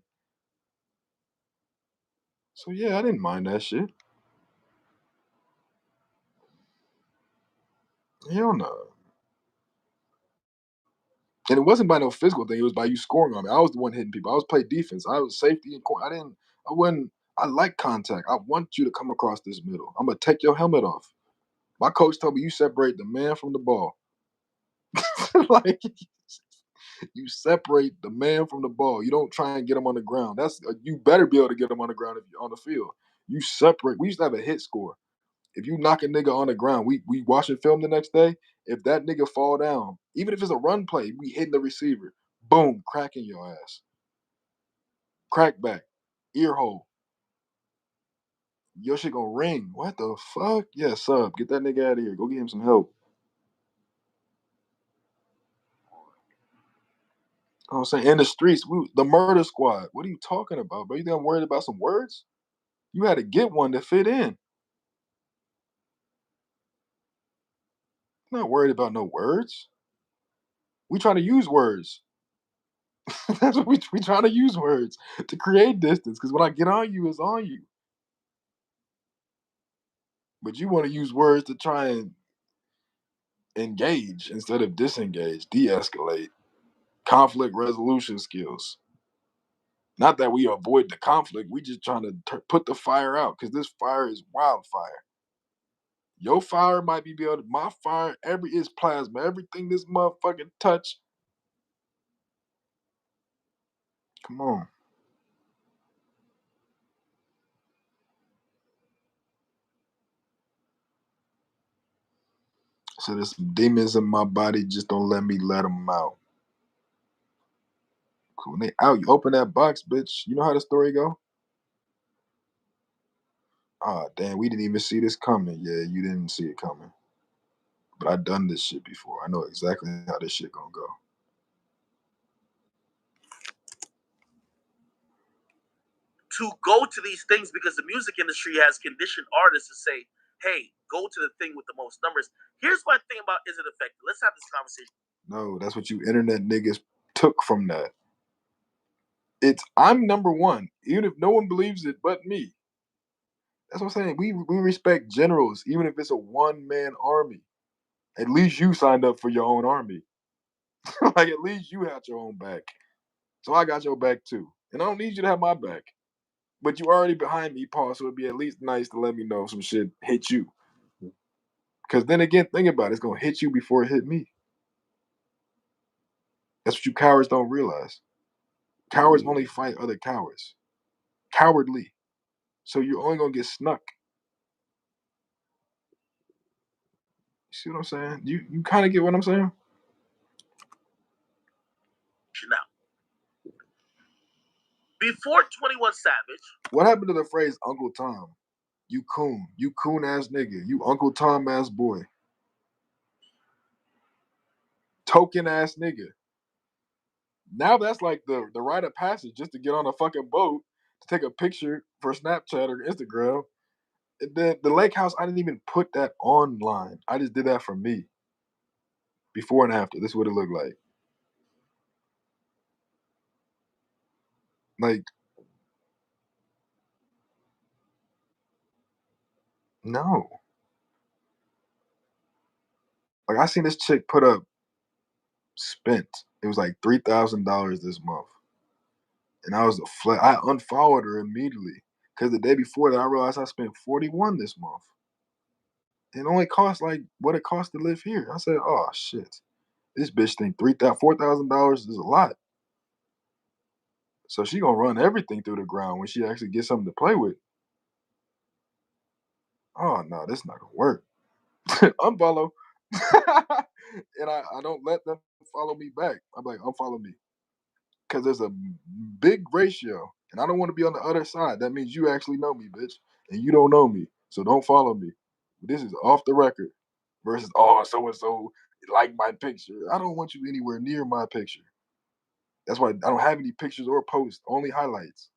So yeah, I didn't mind that shit. Hell no. And it wasn't by no physical thing. It was by you scoring on me. I was the one hitting people. I was playing defense. I was safety and corner. I wasn't. I like contact. I want you to come across this middle. I'm gonna take your helmet off. My coach told me you separate the man from the ball. Like you separate the man from the ball. You don't try and get him on the ground. You better be able to get him on the ground if you're on the field. You separate. We used to have a hit score. If you knock a nigga on the ground, we watching film the next day. If that nigga fall down, even if it's a run play, we hitting the receiver. Boom, cracking your ass. Crack back, ear hole. Your shit gonna ring. What the fuck? Yeah, sub. Get that nigga out of here. Go get him some help. You know what I'm saying? In the streets, the murder squad. What are you talking about, bro? You think I'm worried about some words? You had to get one to fit in. I'm not worried about no words. We trying to use words. That's what we trying to use words to create distance. Because when I get on you, it's on you. But you want to use words to try and engage instead of disengage, de-escalate, conflict resolution skills. Not that we avoid the conflict, we just trying to put the fire out because this fire is wildfire. Your fire might be able to, my fire, is plasma. Everything this motherfucking touch. Come on. So there's some demons in my body, just don't let me let them out. Cool. When they out, you open that box, bitch. You know how the story go? Ah, damn, we didn't even see this coming. Yeah, you didn't see it coming. But I've done this shit before. I know exactly how this shit gonna go. To go to these things because the music industry has conditioned artists to say, hey, go to the thing with the most numbers. Here's my thing about is it effective? Let's have this conversation. No, that's what you internet niggas took from that. I'm number one, even if no one believes it but me. That's what I'm saying. We respect generals, even if it's a one-man army. At least you signed up for your own army. Like at least you had your own back. So I got your back too. And I don't need you to have my back. But you already behind me, Paul, so it'd be at least nice to let me know if some shit hit you. Because then again, think about it, it's gonna hit you before it hit me. That's what you cowards don't realize. Cowards only fight other cowards. Cowardly. So you're only gonna get snuck. You see what I'm saying? You kind of get what I'm saying? Now, before 21 Savage, What happened to the phrase Uncle Tom? You coon ass nigga, you Uncle Tom ass boy, token ass nigga. Now that's like the rite of passage just to get on a fucking boat to take a picture for Snapchat or Instagram. The lake house, I didn't even put that online. I just did that for me. Before and after, this is what it looked like. Like, no. Like I seen this chick put up spent. It was like $3,000 this month. And I was I unfollowed her immediately. Cause the day before that I realized I spent 41 this month. It only cost like what it costs to live here. I said, oh shit. This bitch think $4,000 is a lot. So she gonna run everything through the ground when she actually gets something to play with. Oh no, this not gonna work. Unfollow. And I don't let them follow me back. I'm like, unfollow me. Because there's a big ratio. And I don't want to be on the other side. That means you actually know me, bitch. And you don't know me. So don't follow me. This is off the record. Versus, oh, so and so like my picture. I don't want you anywhere near my picture. That's why I don't have any pictures or posts, only highlights.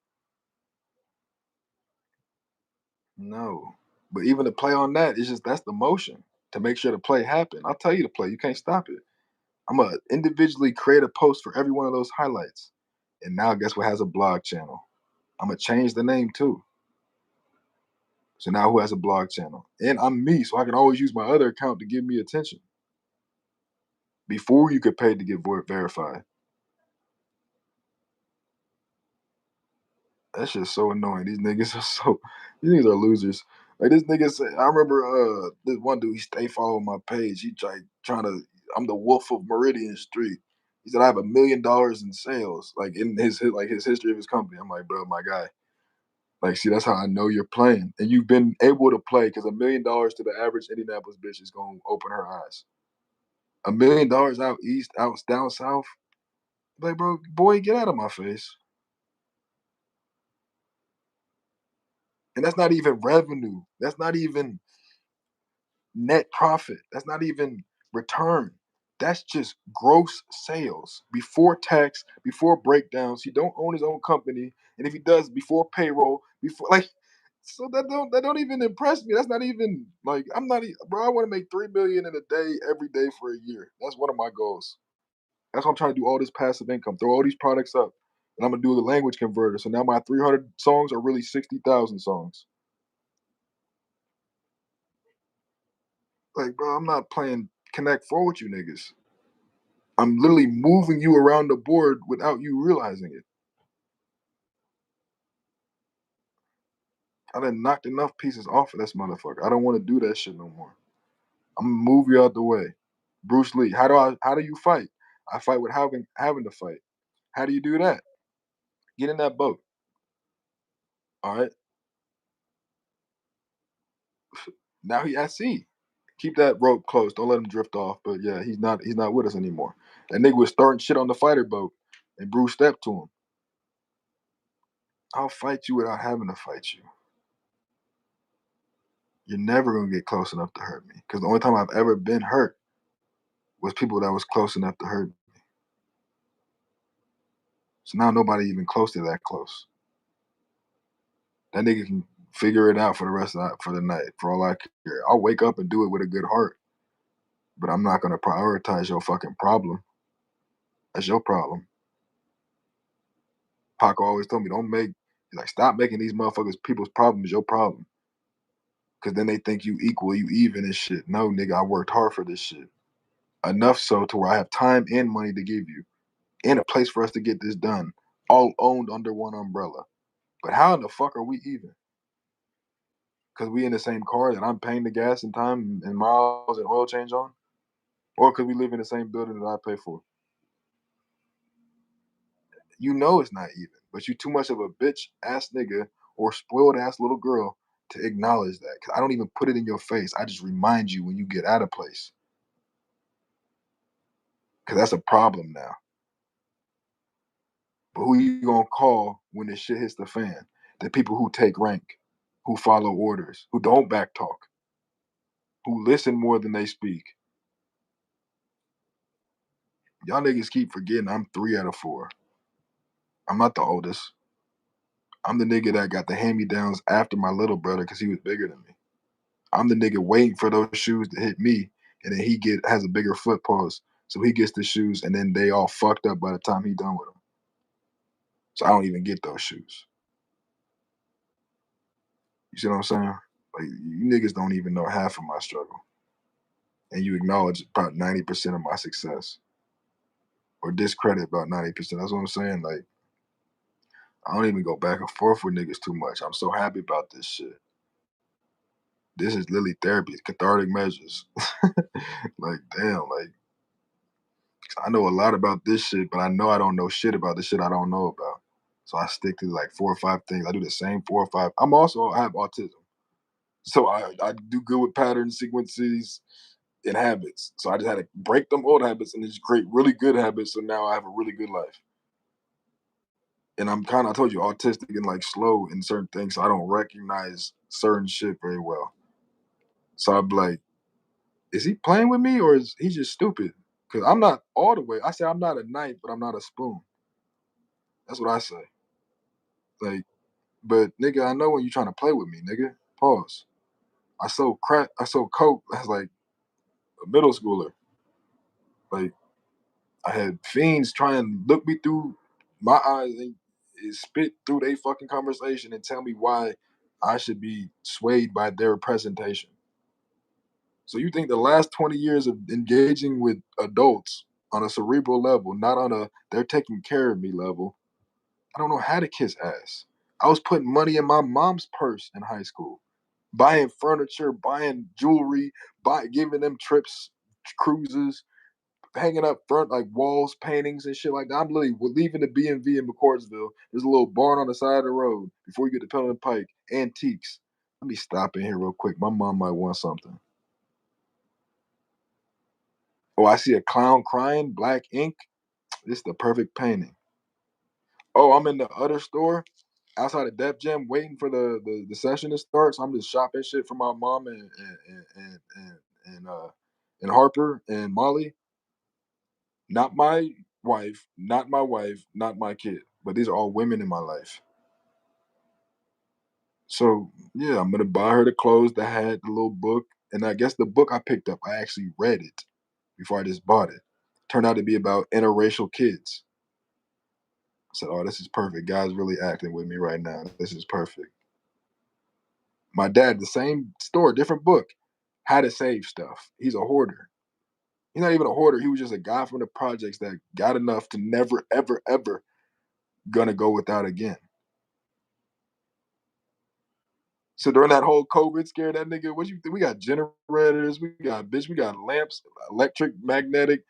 No. But even to play on that, it's just that's the motion to make sure the play happen. I'll tell you to play. You can't stop it. I'm gonna individually create a post for every one of those highlights. And now guess what has a blog channel? I'm gonna change the name too. So now who has a blog channel? And I'm me, so I can always use my other account to give me attention. Before you could pay to get verified. That's just so annoying. These niggas are these niggas are losers. Like this nigga said, I remember this one dude, he stay following my page. He trying to I'm the wolf of Meridian Street. He said I have $1 million in sales, like in his history of his company. I'm like, bro, my guy. Like, see, that's how I know you're playing. And you've been able to play because $1 million to the average Indianapolis bitch is gonna open her eyes. $1 million out east, out down south. Like, bro, boy, get out of my face. And that's not even revenue. That's not even net profit. That's not even return. That's just gross sales before tax, before breakdowns. He don't own his own company, and if he does, before payroll, before like, so that don't even impress me. That's not even like I'm not, bro. I want to make 3 million in a day every day for a year. That's one of my goals. That's why I'm trying to do all this passive income, throw all these products up, and I'm gonna do the language converter. So now my 300 songs are really 60,000 songs. Like, bro, I'm not playing Connect Four with you niggas. I'm literally moving you around the board without you realizing it. I done knocked enough pieces off of this motherfucker. I don't want to do that shit no more. I'm gonna move you out the way. Bruce Lee, how do you fight? I fight with having to fight. How do you do that? Get in that boat. All right. Now he at sea. Keep that rope close. Don't let him drift off. But yeah, he's not with us anymore. That nigga was starting shit on the fighter boat and Bruce stepped to him. I'll fight you without having to fight you. You're never gonna get close enough to hurt me. Because the only time I've ever been hurt was people that was close enough to hurt me. So now nobody even close to that close. That nigga can figure it out for the rest of for the night. For all I care, I'll wake up and do it with a good heart. But I'm not gonna prioritize your fucking problem. That's your problem. Paco always told me, he's like, stop making these motherfuckers people's problems your problem. Cause then they think you equal, you even and shit. No, nigga, I worked hard for this shit. Enough so to where I have time and money to give you, and a place for us to get this done, all owned under one umbrella. But how in the fuck are we even? Cause we in the same car that I'm paying the gas and time and miles and oil change on? Or cause we live in the same building that I pay for? You know it's not even, but you too much of a bitch ass nigga or spoiled ass little girl to acknowledge that. Cause I don't even put it in your face. I just remind you when you get out of place. Cause that's a problem now. But who you gonna call when this shit hits the fan? The people who take rank, who follow orders, who don't backtalk, who listen more than they speak. Y'all niggas keep forgetting I'm 3 out of 4. I'm not the oldest. I'm the nigga that got the hand-me-downs after my little brother because he was bigger than me. I'm the nigga waiting for those shoes to hit me, and then he has a bigger foot pause, so he gets the shoes, and then they all fucked up by the time he done with them. So I don't even get those shoes. You see what I'm saying? Like, you niggas don't even know half of my struggle, and you acknowledge about 90% of my success, or discredit about 90%. That's what I'm saying. Like, I don't even go back and forth with niggas too much. I'm so happy about this shit. This is literally therapy, cathartic measures. Like, damn, like, I know a lot about this shit, but I know I don't know shit about the shit I don't know about. So I stick to like 4 or 5 things. I do the same 4 or 5. I have autism. So I do good with patterns, sequences, and habits. So I just had to break them old habits and just create really good habits. So now I have a really good life. And I told you, autistic and like slow in certain things. So I don't recognize certain shit very well. So I'm like, is he playing with me or is he just stupid? Because I'm not all the way. I say I'm not a knife, but I'm not a spoon. That's what I say. Like, but nigga, I know when you trying to play with me, nigga. Pause. I sold crack. I sold coke as like a middle schooler. Like, I had fiends try and look me through my eyes and spit through their fucking conversation and tell me why I should be swayed by their presentation. So you think the last 20 years of engaging with adults on a cerebral level, not on a they're taking care of me level, I don't know how to kiss ass. I was putting money in my mom's purse in high school, buying furniture, buying jewelry, giving them trips, cruises, hanging up front like walls, paintings, and shit like that. I'm literally leaving the B&V in McCordsville. There's a little barn on the side of the road before you get to Pelham Pike. Antiques. Let me stop in here real quick. My mom might want something. Oh, I see a clown crying, black ink. This is the perfect painting. Oh, I'm in the other store outside of Def Jam waiting for the session to start. So I'm just shopping shit for my mom and Harper and Molly. Not my wife, not my kid. But these are all women in my life. So yeah, I'm gonna buy her the clothes, the hat, the little book. And I guess the book I picked up, I actually read it before I just bought it. Turned out to be about interracial kids. I said, oh, this is perfect. God's really acting with me right now. This is perfect. My dad, the same store, different book, how to save stuff. He's a hoarder. He's not even a hoarder. He was just a guy from the projects that got enough to never, ever, ever gonna go without again. So during that whole COVID scare, that nigga, what you think? We got generators, we got lamps, electric, magnetic,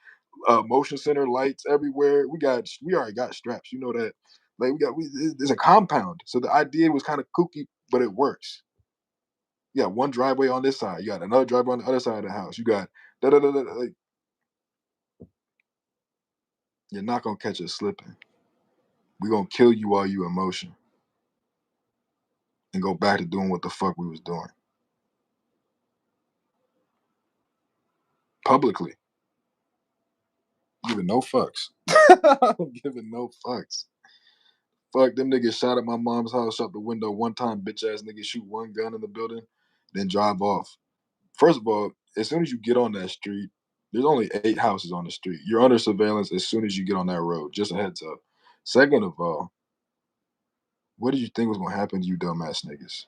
motion center lights everywhere. We already got straps. You know that. Like there's a compound. So the idea was kind of kooky, but it works. You got one driveway on this side. You got another driveway on the other side of the house. You got da da da da. Like, you're not gonna catch us slipping. We're gonna kill you while you in motion and go back to doing what the fuck we was doing publicly. Giving no fucks. I'm giving no fucks. Fuck, them niggas shot at my mom's house, shot the window one time, bitch ass niggas shoot one gun in the building, then drive off. First of all, as soon as you get on that street, there's only 8 houses on the street. You're under surveillance as soon as you get on that road. Just a heads up. Second of all, What did you think was gonna happen to you dumbass niggas?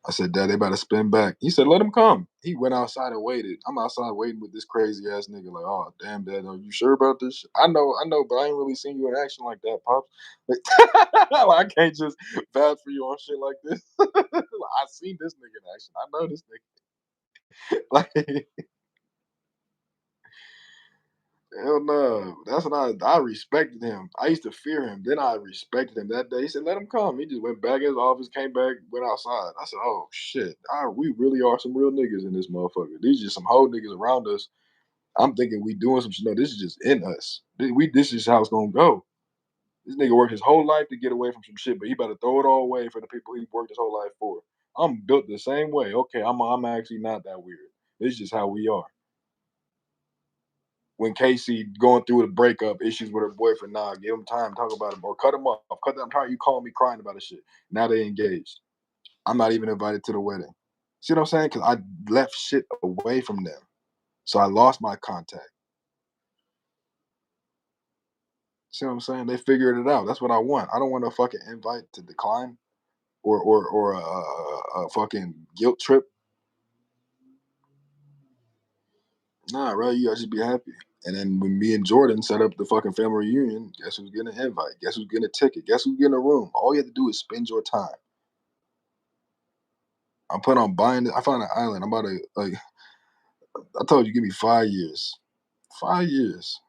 I said, Dad, they about to spin back. He said, let him come. He went outside and waited. I'm outside waiting with this crazy ass nigga. Like, oh damn, Dad, are you sure about this? I know, but I ain't really seen you in action like that, pops. Like, I can't just vouch for you on shit like this. I seen this nigga in action. I know this nigga. Like, hell no. That's when I respected him. I used to fear him. Then I respected him that day. He said, let him come. He just went back in his office, came back, went outside. I said, oh shit. We really are some real niggas in this motherfucker. These just some whole niggas around us. I'm thinking we doing some shit. No, this is just in us. This is how it's gonna go. This nigga worked his whole life to get away from some shit, but he better throw it all away for the people he worked his whole life for. I'm built the same way. Okay, I'm actually not that weird. This is just how we are. When Casey going through the breakup issues with her boyfriend, nah, give him time, talk about it, or cut him off. I'm tired of you calling me crying about this shit. Now they engaged. I'm not even invited to the wedding. See what I'm saying? Because I left shit away from them. So I lost my contact. See what I'm saying? They figured it out. That's what I want. I don't want a fucking invite to decline or a fucking guilt trip. Nah, bro, you gotta just be happy. And then when me and Jordan set up the fucking family reunion, guess who's getting an invite? Guess who's getting a ticket? Guess who's getting a room? All you have to do is spend your time. I'm putting on buying it. I found an island. I'm about to like I told you, give me 5 years. 5 years.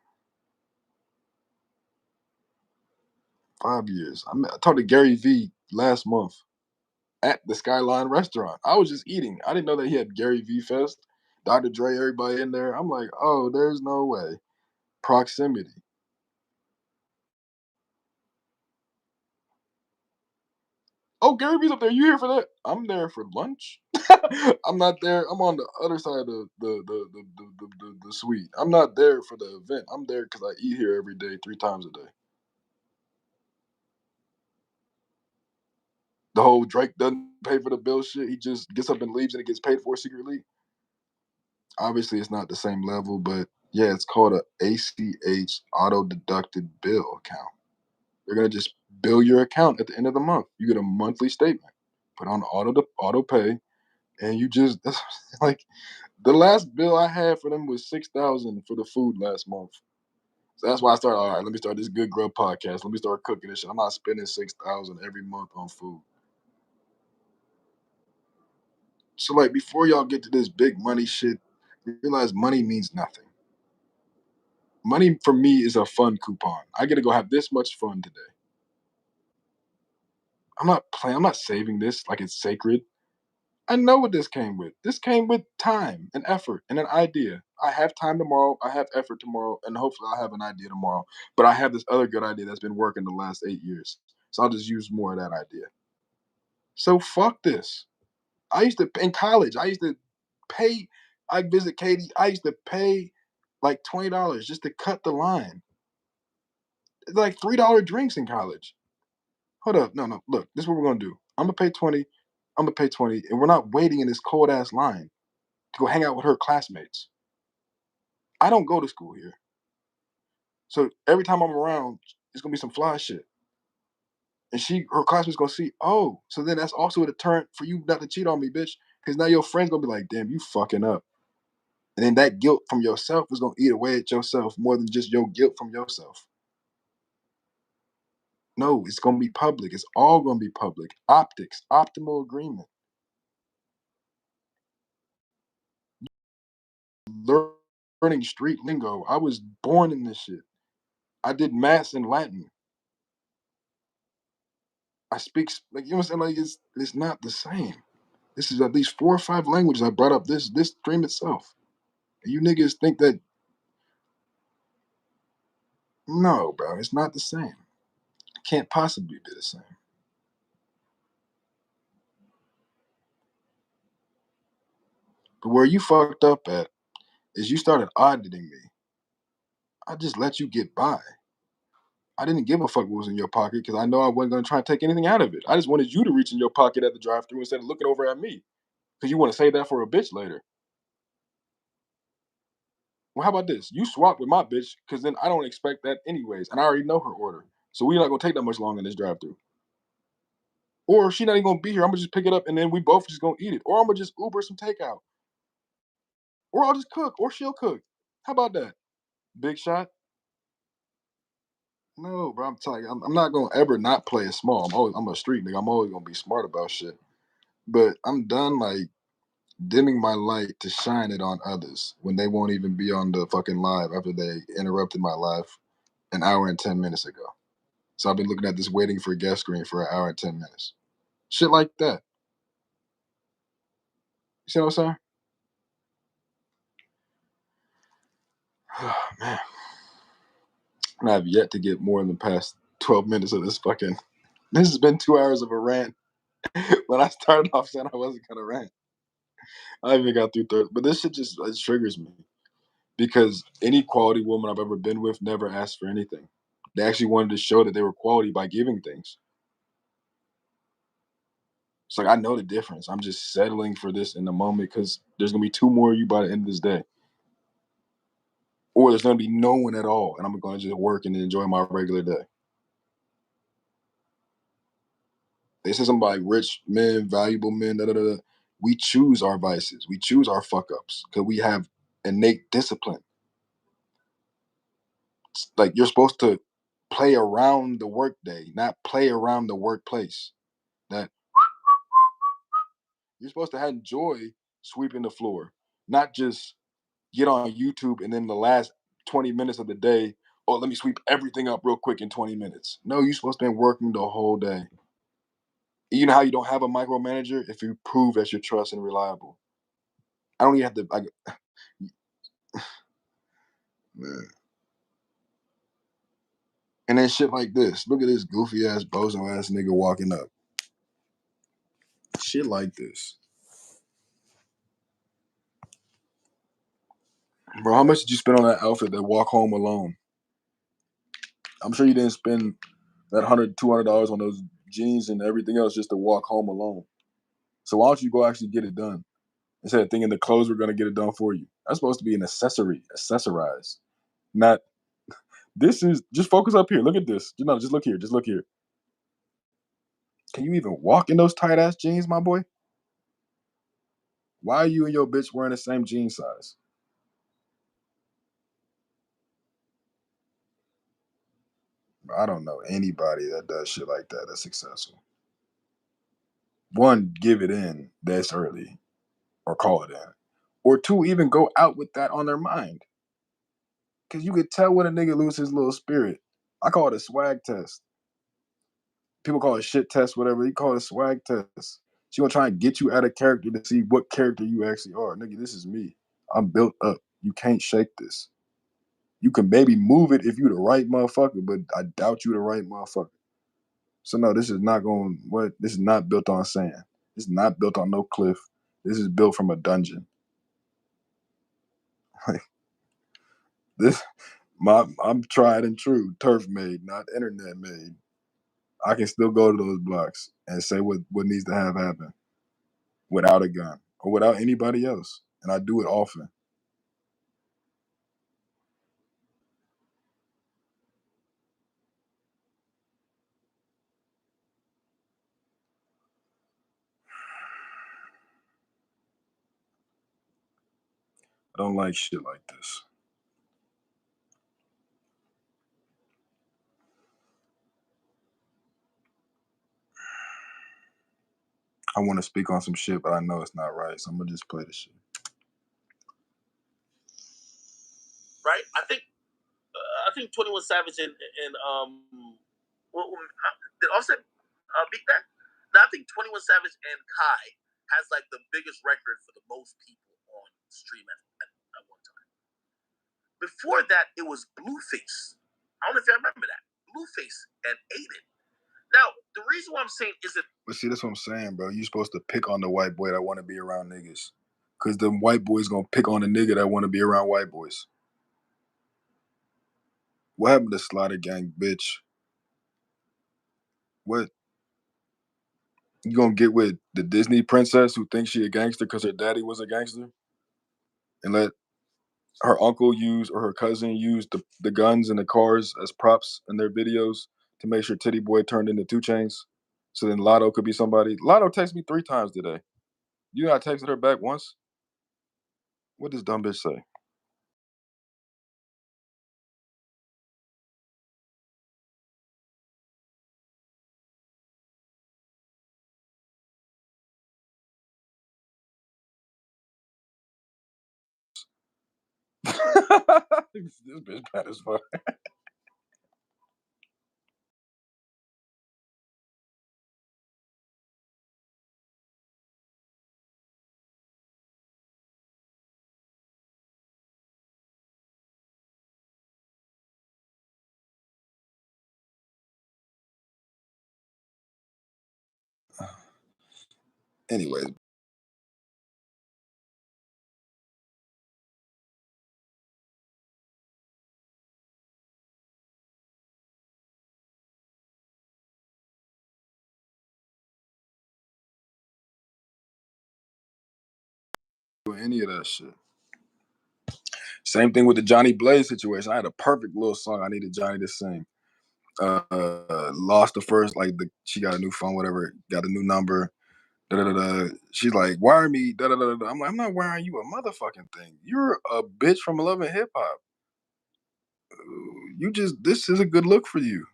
5 years. I talked to Gary V last month at the Skyline restaurant. I was just eating. I didn't know that he had Gary V Fest. Dr. Dre, everybody in there. I'm like, oh, there's no way. Proximity. Oh, Gary V's up there. You here for that? I'm there for lunch. I'm not there. I'm on the other side of the suite. I'm not there for the event. I'm there because I eat here every day, 3 times a day. The whole Drake doesn't pay for the bill shit. He just gets up and leaves and it gets paid for secretly. Obviously, it's not the same level, but yeah, it's called a ACH auto deducted bill account. They're gonna just bill your account at the end of the month. You get a monthly statement, put on auto pay, and you just that's like the last bill I had for them was 6,000 for the food last month. So that's why I started. All right, let me start this Good Grub podcast. Let me start cooking this shit. I'm not spending 6,000 every month on food. So like before y'all get to this big money shit, realize money means nothing. Money for me is a fun coupon. I get to go have this much fun today. I'm not playing. I'm not saving this like it's sacred. I know what this came with. This came with time and effort and an idea. I have time tomorrow. I have effort tomorrow, and hopefully I'll have an idea tomorrow. But I have this other good idea that's been working the last 8 years. So I'll just use more of that idea. So fuck this. I used to in college. I used to pay. I visit Katie. I used to pay like $20 just to cut the line. It's like $3 drinks in college. Hold up, no. Look, this is what we're gonna do. I'm gonna pay 20. I'm gonna pay 20, and we're not waiting in this cold ass line to go hang out with her classmates. I don't go to school here, so every time I'm around, it's gonna be some fly shit, and her classmates gonna see. Oh, so then that's also a deterrent for you not to cheat on me, bitch, because now your friends gonna be like, damn, you fucking up. And then that guilt from yourself is gonna eat away at yourself more than just your guilt from yourself. No, it's gonna be public. It's all gonna be public. Optics, optimal agreement. Learning street lingo. I was born in this shit. I did maths and Latin. I speak like you know what I'm saying. Like it's not the same. This is at least 4 or 5 languages. I brought up this stream itself. And you niggas think that no, bro, it's not the same. It can't possibly be the same. But where you fucked up at is you started auditing me. I just let you get by. I didn't give a fuck what was in your pocket because I know I wasn't going to try and take anything out of it. I just wanted you to reach in your pocket at the drive-thru instead of looking over at me because you want to say that for a bitch later. Well, how about this? You swap with my bitch, because then I don't expect that anyways, and I already know her order. So we're not gonna take that much long in this drive-through. Or she not even gonna be here. I'm gonna just pick it up and then we both just gonna eat it. Or I'm gonna just Uber some takeout. Or I'll just cook. Or she'll cook. How about that? Big shot? No, bro. I'm telling you, I'm not gonna ever not play it small. I'm a street nigga. I'm always gonna be smart about shit. But I'm done like dimming my light to shine it on others when they won't even be on the fucking live after they interrupted my life an hour and 10 minutes ago. So I've been looking at this waiting for guest screen for an hour and 10 minutes. Shit like that. You see what I'm saying? Oh, man. And I've yet to get more than the past 12 minutes of this fucking. This has been 2 hours of a rant. When I started off saying I wasn't gonna rant, I even got through third. But this shit just it triggers me because any quality woman I've ever been with never asked for anything. They actually wanted to show that they were quality by giving things. It's like I know the difference. I'm just settling for this in the moment because there's gonna be two more of you by the end of this day, or there's gonna be no one at all, and I'm gonna just work and enjoy my regular day. They say something like rich men, valuable men, da da da. We choose our vices. We choose our fuck ups because we have innate discipline. It's like you're supposed to play around the workday, not play around the workplace. That you're supposed to enjoy sweeping the floor, not just get on YouTube and then the last 20 minutes of the day, oh, let me sweep everything up real quick in 20 minutes. No, you're supposed to be working the whole day. You know how you don't have a micromanager if you prove that you're trust and reliable. I don't even have to. Man. And then shit like this. Look at this goofy ass bozo ass nigga walking up. Shit like this. Bro, how much did you spend on that outfit that walk home alone? I'm sure you didn't spend that $100, $200 on those jeans and everything else just to walk home alone. So why don't you go actually get it done? Instead of thinking the clothes were gonna get it done for you. That's supposed to be an accessorized. Not this is just focus up here. Look at this. No, just look here. Just look here. Can you even walk in those tight ass jeans, my boy? Why are you and your bitch wearing the same jean size? I don't know anybody that does shit like that that's successful. One, give it in this early or call it in. Or two, even go out with that on their mind. Because you could tell when a nigga loses his little spirit. I call it a swag test. People call it shit test, whatever. You call it a swag test. She gonna try and get you out of character to see what character you actually are. Nigga, this is me. I'm built up. You can't shake this. You can maybe move it if you the right motherfucker, but I doubt you the right motherfucker. So no, this is not going. What? This is not built on sand. This is not built on no cliff. This is built from a dungeon. This, I'm tried and true, turf made, not internet made. I can still go to those blocks and say what needs to have happen without a gun or without anybody else, and I do it often. I don't like shit like this. I want to speak on some shit, but I know it's not right, so I'm gonna just play the shit. Right? I think 21 Savage did Offset beat that? No, I think 21 Savage and Kai has like the biggest record for the most people on stream at one time. Before that, it was Blueface. I don't know if you remember that. Blueface and Aiden. Now, the reason why I'm saying is that. But see, that's what I'm saying, bro. You're supposed to pick on the white boy that want to be around niggas. Because the white boy's going to pick on the nigga that want to be around white boys. What happened to Slaughter Gang, bitch? What? You going to get with the Disney princess who thinks she a gangster because her daddy was a gangster? And let her uncle used or her cousin used the guns and the cars as props in their videos to make sure Titty Boy turned into 2 Chains. So then Lotto could be somebody. Lotto texted me 3 times today. You know I texted her back once. What does dumb bitch say? This bitch bad as fuck. Anyways, doing any of that shit. Same thing with the Johnny Blaze situation. I had a perfect little song I needed Johnny to sing. Lost the first, like she got a new phone, whatever, got a new number. Da, da, da, da. She's like, wire me. Da, da, da, da. I'm like, I'm not wiring you a motherfucking thing. You're a bitch from Love and Hip Hop. This is a good look for you.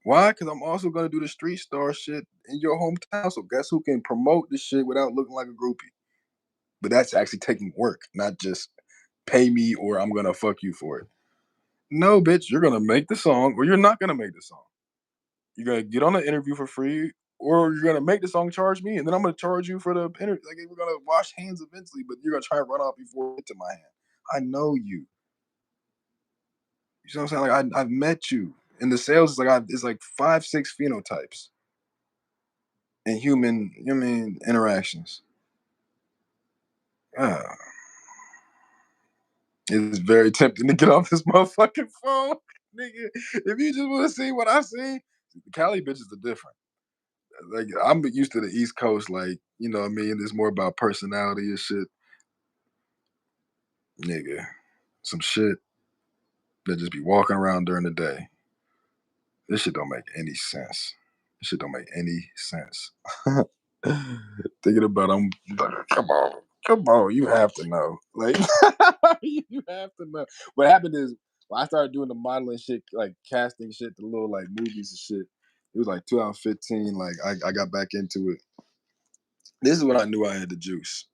Why? Because I'm also gonna do the street star shit in your hometown. So guess who can promote this shit without looking like a groupie? But that's actually taking work, not just pay me or I'm gonna fuck you for it. No, bitch, you're gonna make the song or you're not gonna make the song. You're gonna get on the interview for free, or you're gonna make the song, charge me, and then I'm gonna charge you for the interview. Like we're gonna wash hands eventually, but you're gonna try and run off before it get to my hand. I know you. You know what I'm saying? Like I've met you. And the sales is like it's like 5, 6 phenotypes in human, interactions. Uh, it's very tempting to get off this motherfucking phone, nigga. If you just want to see what I see, Cali bitches are different. Like I'm used to the East Coast, like what I mean. It's more about personality and shit, nigga. Some shit that just be walking around during the day. This shit don't make any sense. This shit don't make any sense. Thinking about come on, you have to know. Like you have to know. What happened is when I started doing the modeling shit, like casting shit, the little like movies and shit. It was like 2015. Like I got back into it. This is when I knew I had the juice.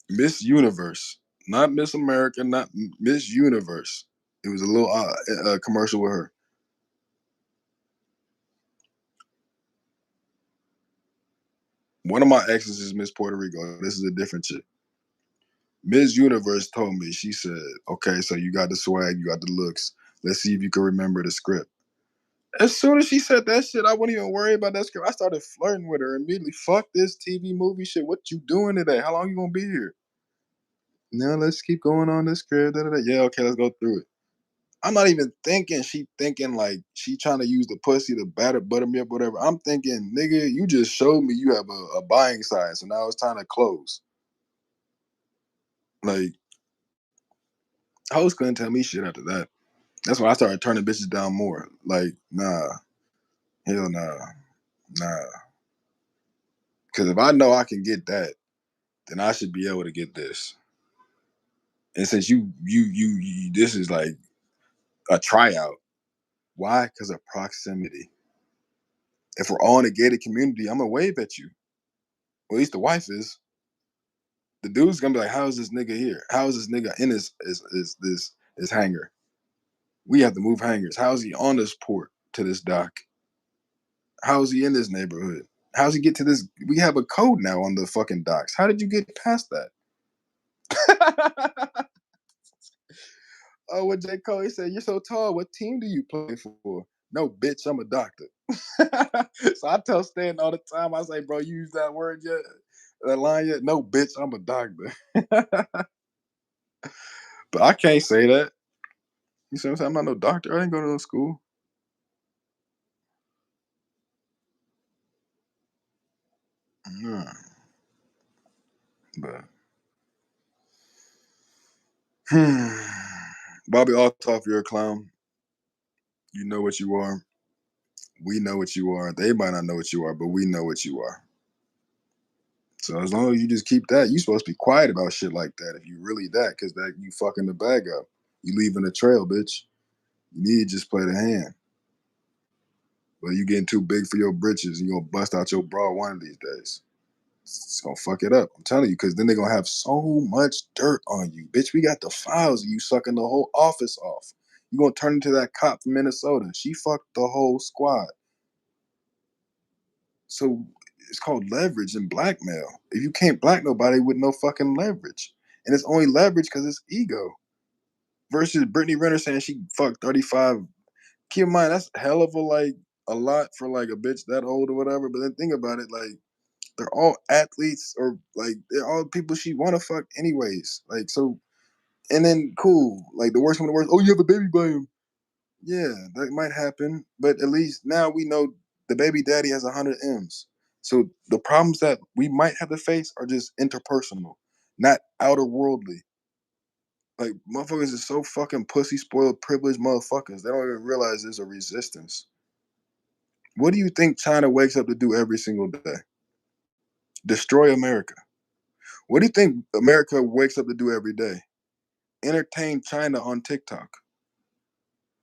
Miss Universe, not Miss America, not Miss Universe. It was a little commercial with her. One of my exes is Miss Puerto Rico. This is a different chick. Miss Universe told me, she said, okay, so you got the swag, you got the looks. Let's see if you can remember the script. As soon as she said that shit, I wouldn't even worry about that script. I started flirting with her immediately. Fuck this TV movie shit. What you doing today? How long you gonna be here? No, let's keep going on this script. Da, da, da. Yeah, okay, let's go through it. I'm not even thinking she thinking like she trying to use the pussy to butter me up, whatever. I'm thinking, nigga, you just showed me you have a buying side, so now it's time to close. Like, hoes couldn't tell me shit after that. That's when I started turning bitches down more. Like, nah, hell nah, nah. Because if I know I can get that, then I should be able to get this. And since you this is like a tryout. Why? Because of proximity. If we're all in a gated community, I'm gonna wave at you. Well, at least the wife is. The dude's gonna be like, "How is this nigga here? How is this nigga in his hangar? We have to move hangars. How is he on this port to this dock? How is he in this neighborhood? How's he get to this? We have a code now on the fucking docks. How did you get past that?" Oh, what J. Cole, he said, "You're so tall. What team do you play for?" No, bitch, I'm a doctor. So I tell Stan all the time, I say, bro, you use that word yet? That line yet? No, bitch, I'm a doctor. But I can't say that. You see what I'm saying? I'm not no doctor. I didn't go to no school. Nah, but Bobby Altoff, you're a clown. You know what you are. We know what you are. They might not know what you are, but we know what you are. So as long as you just keep that, you're supposed to be quiet about shit like that if you really that, because that you fucking the bag up. You leaving a trail, bitch. You need to just play the hand. But you getting too big for your britches and you're gonna bust out your bra one of these days. It's gonna fuck it up. I'm telling you, because then they're gonna have so much dirt on you. Bitch, we got the files of you sucking the whole office off. You're gonna turn into that cop from Minnesota. She fucked the whole squad. So it's called leverage and blackmail. If you can't black nobody with no fucking leverage. And it's only leverage because it's ego. Versus Brittany Renner saying she fucked 35. Keep in mind, that's hell of a lot for like a bitch that old or whatever. But then think about it, like they're all athletes or like they're all people she wanna fuck anyways. Like so and then cool. Like the worst one the worst, oh you have a baby by him. Yeah, that might happen. But at least now we know the baby daddy has 100 M's. So the problems that we might have to face are just interpersonal, not outer worldly. Like motherfuckers is so fucking pussy spoiled privileged motherfuckers. They don't even realize there's a resistance. What do you think China wakes up to do every single day? Destroy America. What do you think America wakes up to do every day? Entertain China on TikTok.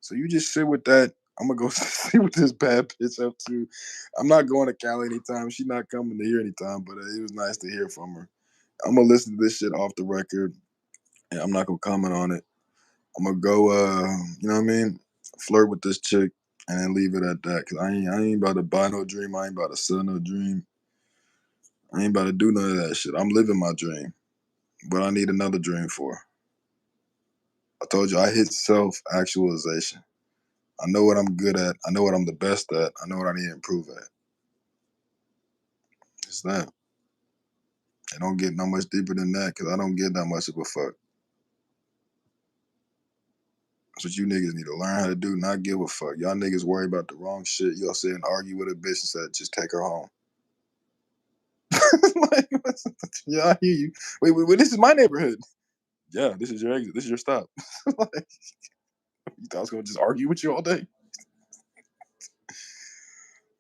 So you just sit with that. I'm gonna go see what this bad bitch up to. I'm not going to Cali anytime. She's not coming to here anytime, but it was nice to hear from her. I'm gonna listen to this shit off the record, and I'm not gonna comment on it. I'm gonna go, you know what I mean, flirt with this chick, and then leave it at that. Cause I ain't about to buy no dream. I ain't about to sell no dream. I ain't about to do none of that shit. I'm living my dream, but I need another dream for her. I told you I hit self actualization. I know what I'm good at. I know what I'm the best at. I know what I need to improve at. It's that. It don't get no much deeper than that because I don't get that much of a fuck. That's what you niggas need to learn how to do, not give a fuck. Y'all niggas worry about the wrong shit. Y'all sit and argue with a bitch and said, just take her home. Like, yeah, I hear you. Wait, this is my neighborhood. Yeah, this is your exit. This is your stop. Like, you thought I was going to just argue with you all day?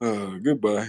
Goodbye.